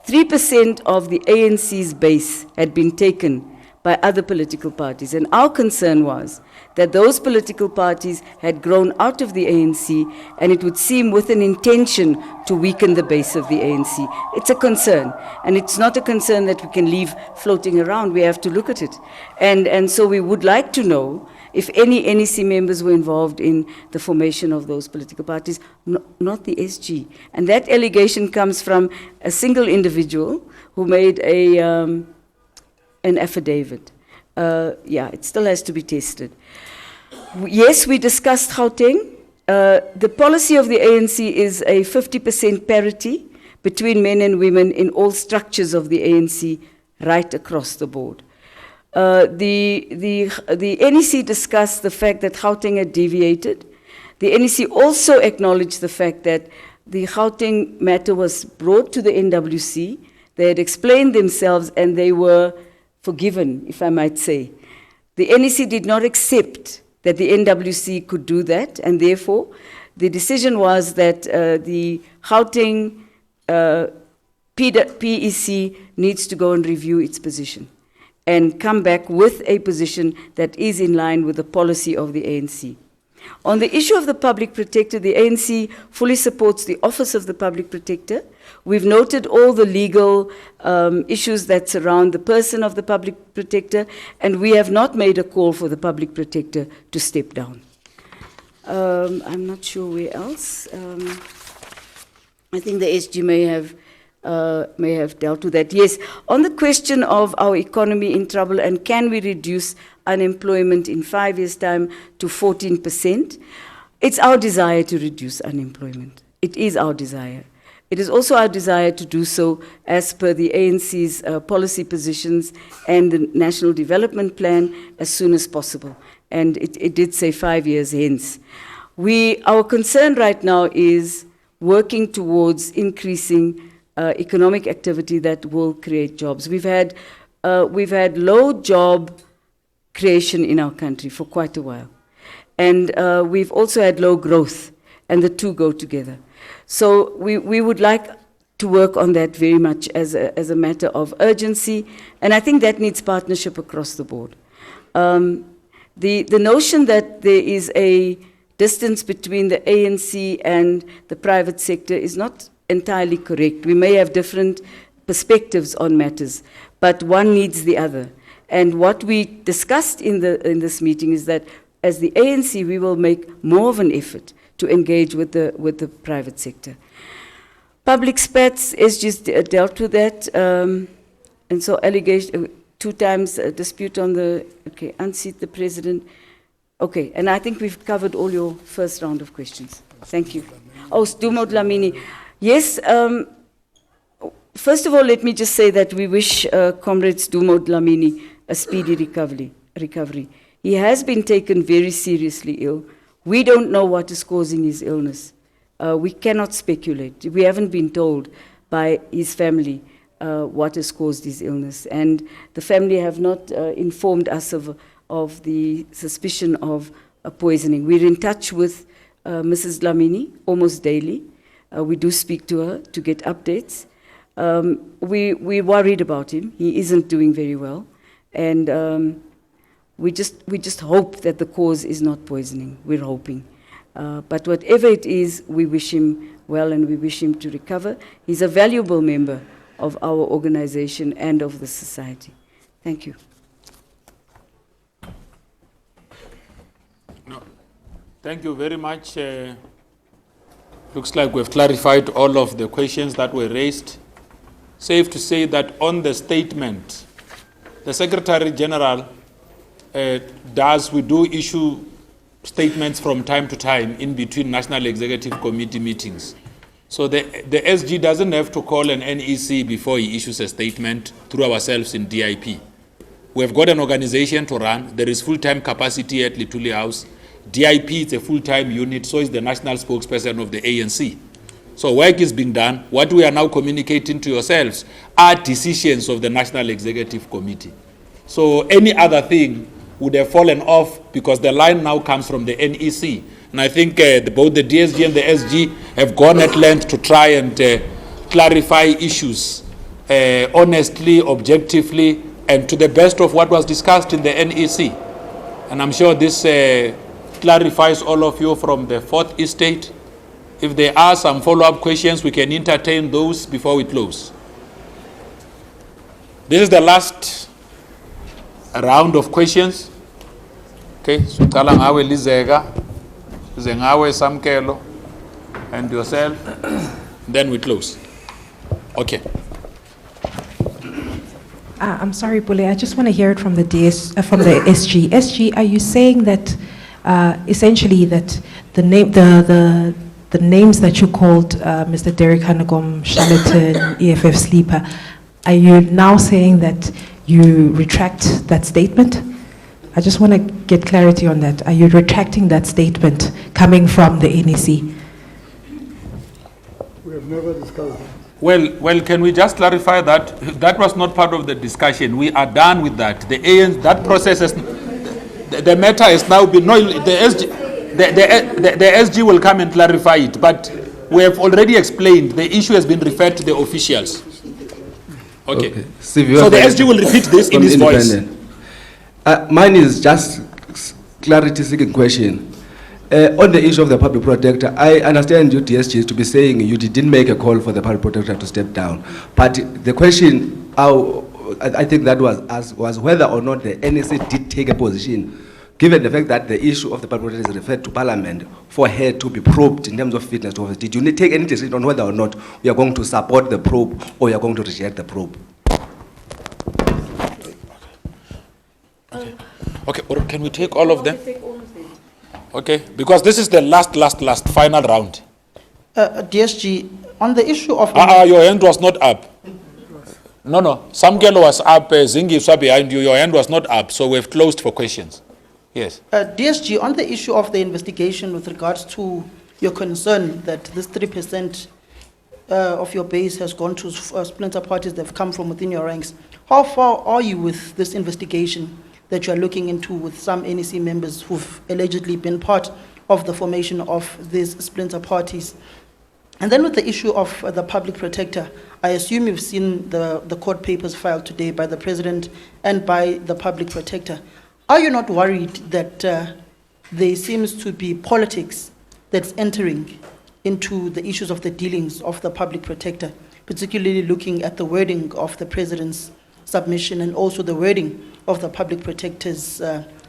3% of the ANC's base had been taken by other political parties. And our concern was that those political parties had grown out of the ANC, and it would seem with an intention to weaken the base of the ANC. It's a concern, and it's not a concern that we can leave floating around. We have to look at it. And so we would like to know if any NEC members were involved in the formation of those political parties, not the SG. And that allegation comes from a single individual who made an affidavit. Yeah, it still has to be tested. Yes, we discussed Gauteng. The policy of the ANC is a 50% parity between men and women in all structures of the ANC right across the board. The NEC discussed the fact that Gauteng had deviated. The NEC also acknowledged the fact that the Gauteng matter was brought to the NWC. They had explained themselves and they were forgiven, if I might say. The NEC did not accept that the NWC could do that, and therefore the decision was that the Gauteng PEC needs to go and review its position and come back with a position that is in line with the policy of the ANC. On the issue of the Public Protector, the ANC fully supports the Office of the Public Protector. We've noted all the legal issues that surround the person of the Public Protector, and we have not made a call for the Public Protector to step down. I'm not sure where else. I think the SG may have dealt with that. Yes, on the question of our economy in trouble and can we reduce unemployment in 5 years' time to 14%, it's our desire to reduce unemployment. It is our desire. It is also our desire to do so as per the ANC's policy positions and the National Development Plan as soon as possible. And it did say 5 years hence. Our concern right now is working towards increasing economic activity that will create jobs. We've had low job creation in our country for quite a while. And we've also had low growth, and the two go together. So we would like to work on that very much as a matter of urgency, and I think that needs partnership across the board. The notion that there is a distance between the ANC and the private sector is not entirely correct. We may have different perspectives on matters, but one needs the other. And what we discussed in this meeting is that as the ANC, we will make more of an effort to engage with the private sector. Public spats is just dealt with that, and so allegation, 2 times dispute on the, okay, unseat the president. Okay, and I think we've covered all your first round of questions. Thank you. Oh, Dumo Dlamini. Yes, first of all, let me just say that we wish Comrade Dumo Dlamini a speedy recovery. He has been taken very seriously ill. We don't know what is causing his illness. We cannot speculate. We haven't been told by his family what has caused his illness. And the family have not informed us of the suspicion of poisoning. We're in touch with Mrs. Dlamini almost daily. We do speak to her to get updates. We're worried about him. He isn't doing very well. And we just hope that the cause is not poisoning. We're hoping. But whatever it is, we wish him well and we wish him to recover. He's a valuable member of our organization and of the society. Thank you. No. Thank you very much. Looks like we've clarified all of the questions that were raised. Safe to say that on the statement, the Secretary-General we do issue statements from time to time in between National Executive Committee meetings. So the SG doesn't have to call an NEC before he issues a statement through ourselves in DIP. We have got an organization to run. There is full-time capacity at Lituli House. DIP is a full-time unit, so is the national spokesperson of the ANC. So work is being done. What we are now communicating to yourselves are decisions of the National Executive Committee. So any other thing would have fallen off because the line now comes from the NEC. And I think both the DSG and the SG have gone at length to try and clarify issues honestly, objectively, and to the best of what was discussed in the NEC. And I'm sure this clarifies all of you from the 4th estate. If there are some follow-up questions, we can entertain those before we close. This is the last round of questions. Okay, so Tala Ngawe Lizega, Zengawe Samkelo, and yourself. Then we close. Okay. I'm sorry, Bule, I just want to hear it from the SG. SG, are you saying that essentially that the names that you called Mr. Derek Hanegom, Charlatan, EFF Sleeper, are you now saying that you retract that statement? I just want to get clarity on that. Are you retracting that statement coming from the NEC? We have never discussed that. Well, can we just clarify that? That was not part of the discussion. We are done with that. The ANC, that process has, the matter has now been, no, the SG will come and clarify it, but we have already explained the issue has been referred to the officials. Okay. So the SG will repeat this in his voice. Mine is just clarity-seeking question. On the issue of the public protector, I understand you, DSG, to be saying you didn't make a call for the public protector to step down. But the question, I think that was whether or not the NEC did take a position, given the fact that the issue of the public protector is referred to Parliament, for her to be probed in terms of fitness to office. Did you take any decision on whether or not you are going to support the probe or you are going to reject the probe? Okay, or can we take all of them? Okay, because this is the last final round. DSG, on the issue of... your hand was not up. No, Samkelo was up, Zingi was behind you, your hand was not up, so we've closed for questions. Yes. DSG, on the issue of the investigation with regards to your concern that this 3% of your base has gone to splinter parties that have come from within your ranks, how far are you with this investigation that you are looking into with some NEC members who've allegedly been part of the formation of these splinter parties? And then with the issue of the public protector, I assume you've seen the court papers filed today by the president and by the public protector. Are you not worried that there seems to be politics that's entering into the issues of the dealings of the public protector, particularly looking at the wording of the president's submission and also the wording of the public protector's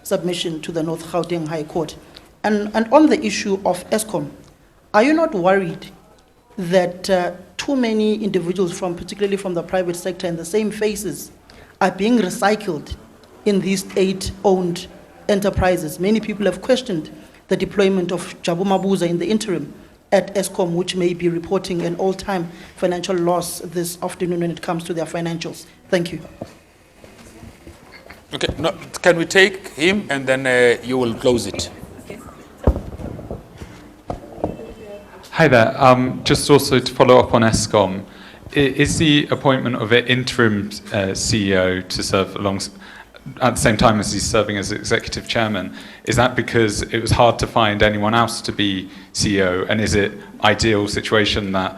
submission to the North Gauteng High Court. And on the issue of ESCOM, are you not worried that too many individuals, particularly from the private sector, and the same faces are being recycled in these state-owned enterprises? Many people have questioned the deployment of Jabu Mabuza in the interim at ESCOM, which may be reporting an all-time financial loss this afternoon when it comes to their financials. Thank you. Okay, no, can we take him and then you will close it? Hi there. Just also to follow up on ESCOM, is the appointment of an interim CEO to serve at the same time as he's serving as executive chairman, is that because it was hard to find anyone else to be CEO? And is it ideal situation that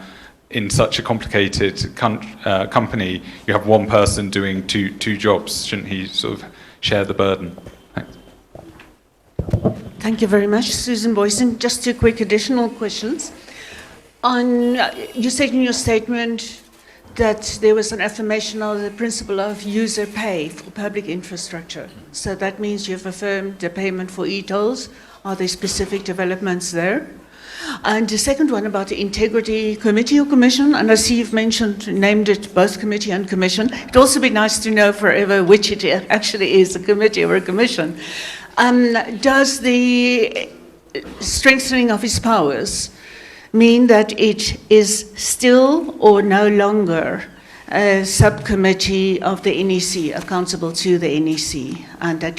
in such a complicated company, you have one person doing two jobs? Shouldn't he sort of share the burden? Thanks. Thank you very much. Susan Boyson, just two quick additional questions. You said in your statement that there was an affirmation of the principle of user pay for public infrastructure. So that means you've affirmed the payment for e-tolls. Are there specific developments there? And the second one about the Integrity Committee or Commission, and I see you've named it both committee and commission. It'd also be nice to know forever which it actually is, a committee or a commission. Does the strengthening of his powers mean that it is still or no longer a subcommittee of the NEC, accountable to the NEC, and that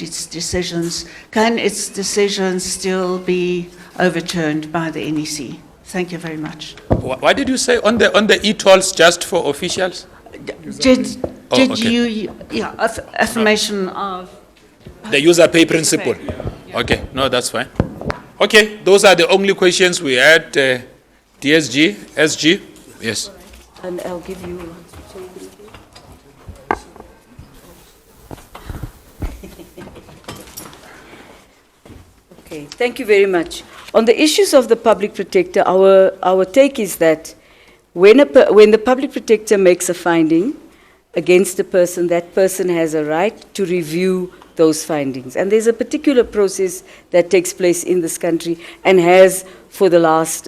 can its decisions still be overturned by the NEC? Thank you very much. What did you say on the e-tolls just for officials? Affirmation of the user pay principle? Okay, no, that's fine. Okay, those are the only questions we had. DSG, SG, yes. And I'll give you. Okay, thank you very much. On the issues of the public protector, our take is that when the public protector makes a finding against a person, that person has a right to review those findings. And there's a particular process that takes place in this country and has for the last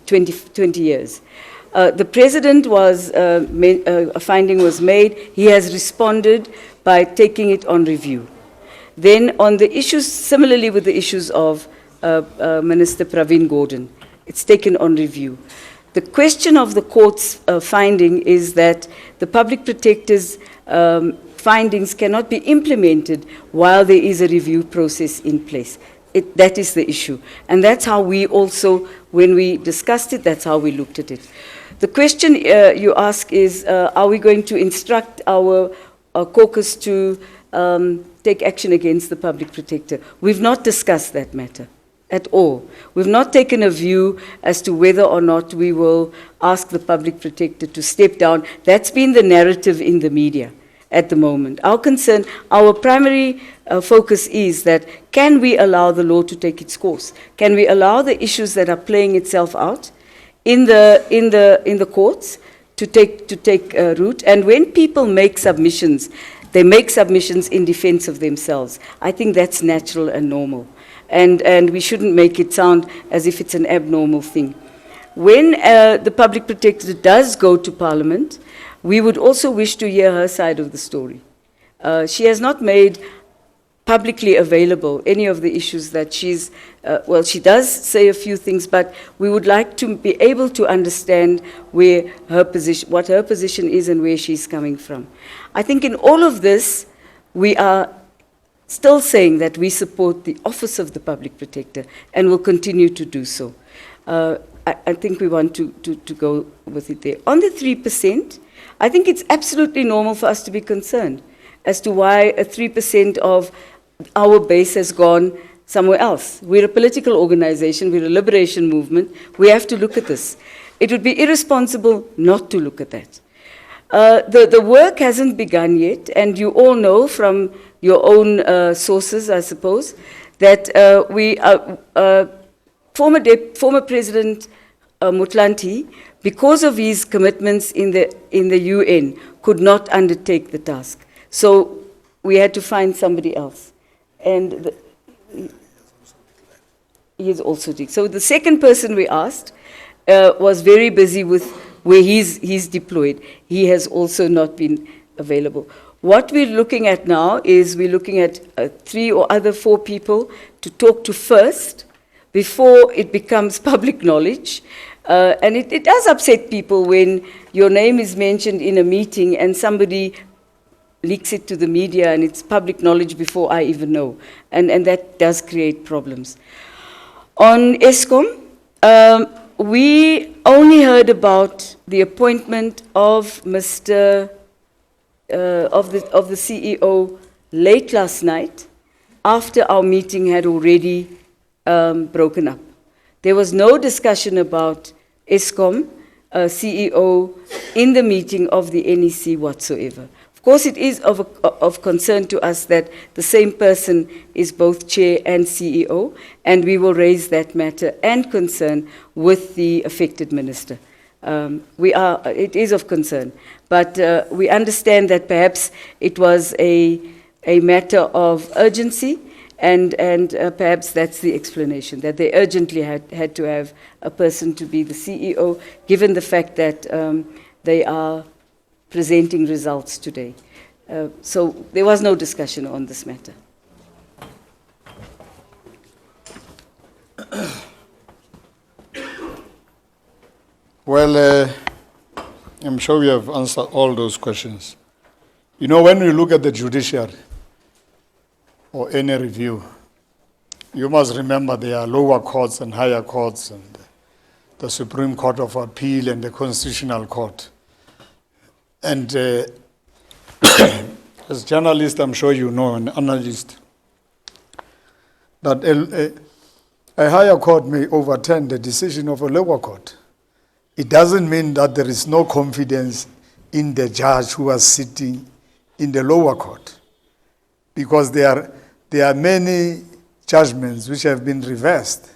20 years. The president a finding was made. He has responded by taking it on review. Then on the issues, similarly with the issues of Minister Pravin Gordhan, it's taken on review. The question of the court's finding is that the public protector's findings cannot be implemented while there is a review process in place. That is the issue. And that's how we also, when we discussed it, that's how we looked at it. The question you ask is, are we going to instruct our caucus to take action against the public protector? We've not discussed that matter at all. We've not taken a view as to whether or not we will ask the public protector to step down. That's been the narrative in the media at the moment. Our concern, our primary focus is that can we allow the law to take its course? Can we allow the issues that are playing itself out in the courts to take root? And when people make submissions, they make submissions in defense of themselves. I think that's natural and normal. And we shouldn't make it sound as if it's an abnormal thing. When the public protector does go to Parliament, we would also wish to hear her side of the story. She has not made publicly available any of the issues that she's, she does say a few things, but we would like to be able to understand where her position, what her position is and where she's coming from. I think in all of this, we are still saying that we support the office of the public protector and will continue to do so. I think we want to go with it there. On the 3%, I think it's absolutely normal for us to be concerned as to why 3% of our base has gone somewhere else. We're a political organization, we're a liberation movement. We have to look at this. It would be irresponsible not to look at that. The work hasn't begun yet, and you all know from your own sources, I suppose, that former President Motlanthe, because of his commitments in the UN, could not undertake the task. So we had to find somebody else. and he is also declared. So the second person we asked was very busy with where he's deployed. He has also not been available. What we're looking at now is we're looking at 3 or other 4 people to talk to first before it becomes public knowledge. And it does upset people when your name is mentioned in a meeting and somebody leaks it to the media and it's public knowledge before I even know. And that does create problems. On ESCOM, we only heard about the appointment of Mr. Of the CEO late last night, after our meeting had already broken up. There was no discussion about ESCOM CEO in the meeting of the NEC whatsoever. Of course, it is of concern to us that the same person is both chair and CEO, and we will raise that matter and concern with the affected minister. It is of concern, but we understand that perhaps it was a matter of urgency, and perhaps that's the explanation, that they urgently had to have a person to be the CEO, given the fact that they are presenting results today. So there was no discussion on this matter. Well, I'm sure we have answered all those questions. You know, when we look at the judiciary or any review, you must remember there are lower courts and higher courts, and the Supreme Court of Appeal and the Constitutional Court. And as journalists, I'm sure you know, an analyst, that a higher court may overturn the decision of a lower court. It doesn't mean that there is no confidence in the judge who was sitting in the lower court, because there are many judgments which have been reversed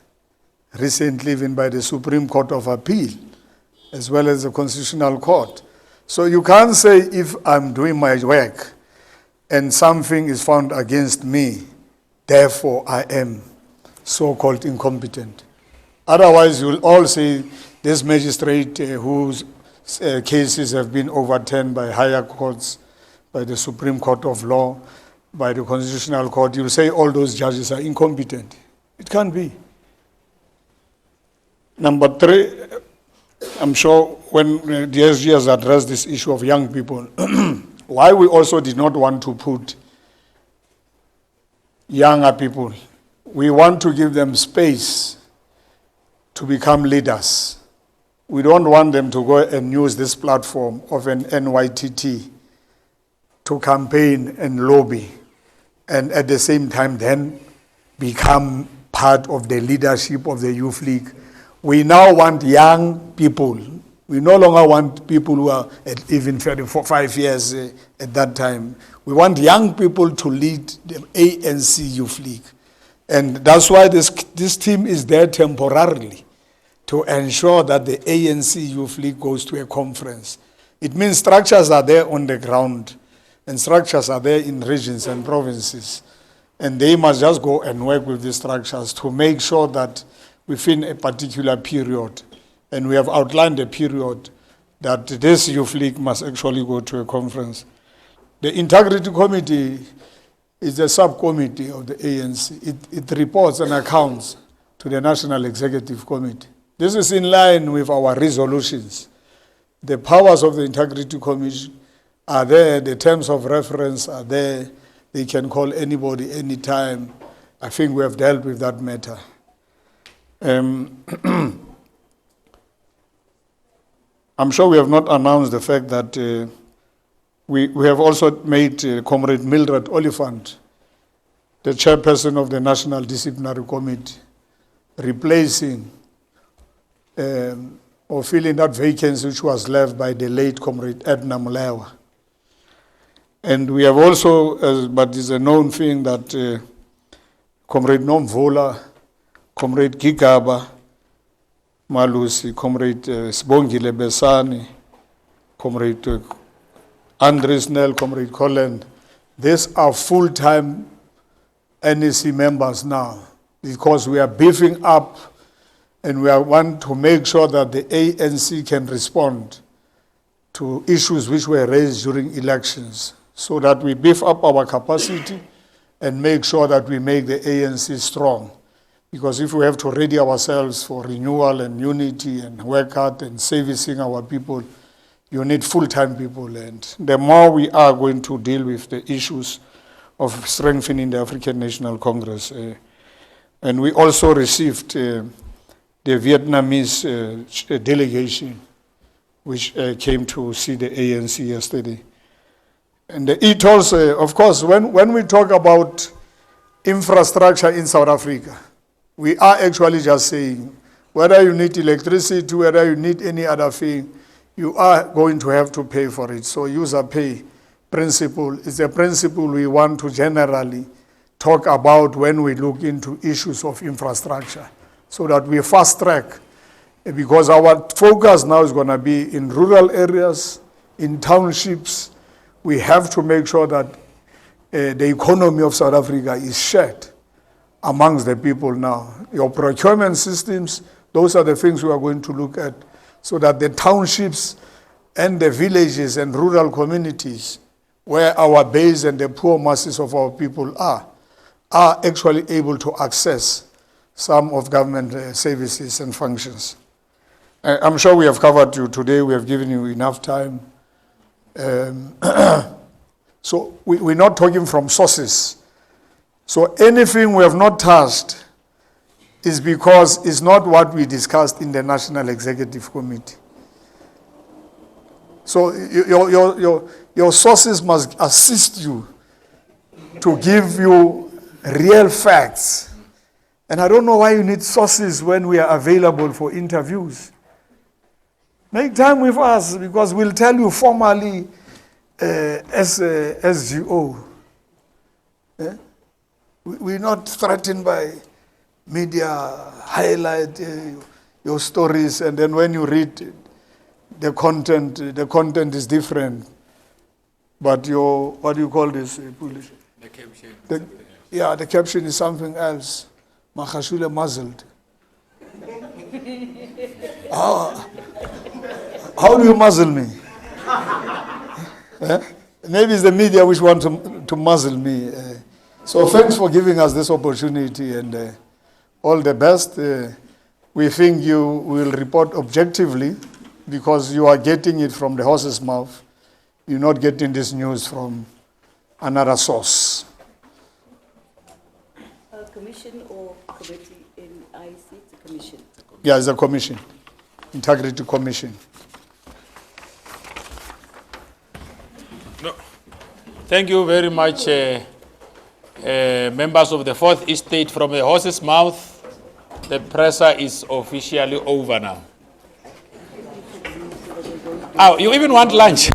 recently, even by the Supreme Court of Appeal, as well as the Constitutional Court. So you can't say, if I'm doing my work and something is found against me, therefore I am so-called incompetent. Otherwise, you'll all say, this magistrate whose cases have been overturned by higher courts, by the Supreme Court of Law, by the Constitutional Court, you'll say all those judges are incompetent. It can't be. Number 3, I'm sure when the SG has addressed this issue of young people, why we also did not want to put younger people, we want to give them space to become leaders. We don't want them to go and use this platform of an NYTT to campaign and lobby, and at the same time then become part of the leadership of the Youth League. We now want young people. We no longer want people who are at even 5 years at that time. We want young people to lead the ANC Youth League. And that's why this team is there temporarily, to ensure that the ANC Youth League goes to a conference. It means structures are there on the ground, and structures are there in regions and provinces. And they must just go and work with these structures to make sure that within a particular period, and we have outlined a period, that this Youth League must actually go to a conference. The Integrity Committee is a subcommittee of the ANC. It reports and accounts to the National Executive Committee. This is in line with our resolutions. The powers of the Integrity Commission are there, the terms of reference are there, they can call anybody anytime. I think we have dealt with that matter. I'm sure we have not announced the fact that we have also made Comrade Mildred Oliphant the chairperson of the National Disciplinary Committee, replacing or filling that vacancy which was left by the late Comrade Edna Molewa. And we have also, but it's a known thing, that Comrade Nomvola, Comrade Gigaba Malusi, Comrade Sibongile Besani, Comrade Andres Nel, Comrade Colin, these are full-time NEC members now, because we are beefing up and we want to make sure that the ANC can respond to issues which were raised during elections, so that we beef up our capacity and make sure that we make the ANC strong. Because if we have to ready ourselves for renewal and unity and work hard and servicing our people, you need full-time people. And the more we are going to deal with the issues of strengthening the African National Congress. And we also received the Vietnamese delegation, which came to see the ANC yesterday. And the ETOLs, of course, when we talk about infrastructure in South Africa, we are actually just saying, whether you need electricity, whether you need any other thing, you are going to have to pay for it. So user pay principle is a principle we want to generally talk about when we look into issues of infrastructure, so that we fast track, because our focus now is going to be in rural areas, in townships. We have to make sure that the economy of South Africa is shared amongst the people now. Your procurement systems, those are the things we are going to look at, so that the townships and the villages and rural communities where our base and the poor masses of our people are actually able to access some of government services and functions. I'm sure we have covered you today. We have given you enough time. So we're not talking from sources. So anything we have not touched is because it's not what we discussed in the National Executive Committee. So your sources must assist you to give you real facts. And I don't know why you need sources when we are available for interviews. Make time with us, because we'll tell you formally as SGO. We're not threatened by media highlight your stories, and then when you read the content is different. But your, what do you call this? The caption. The caption is something else. Magashule muzzled. How do you muzzle me? Maybe it's the media which want to muzzle me. So thanks for giving us this opportunity, and all the best. We think you will report objectively, because you are getting it from the horse's mouth. You're not getting this news from another source. A commission or committee in IEC? It's a commission. Yeah, it's a commission. Integrity Commission. No. Thank you very much, members of the Fourth Estate. From the horse's mouth, the presser is officially over now. Oh, you even want lunch?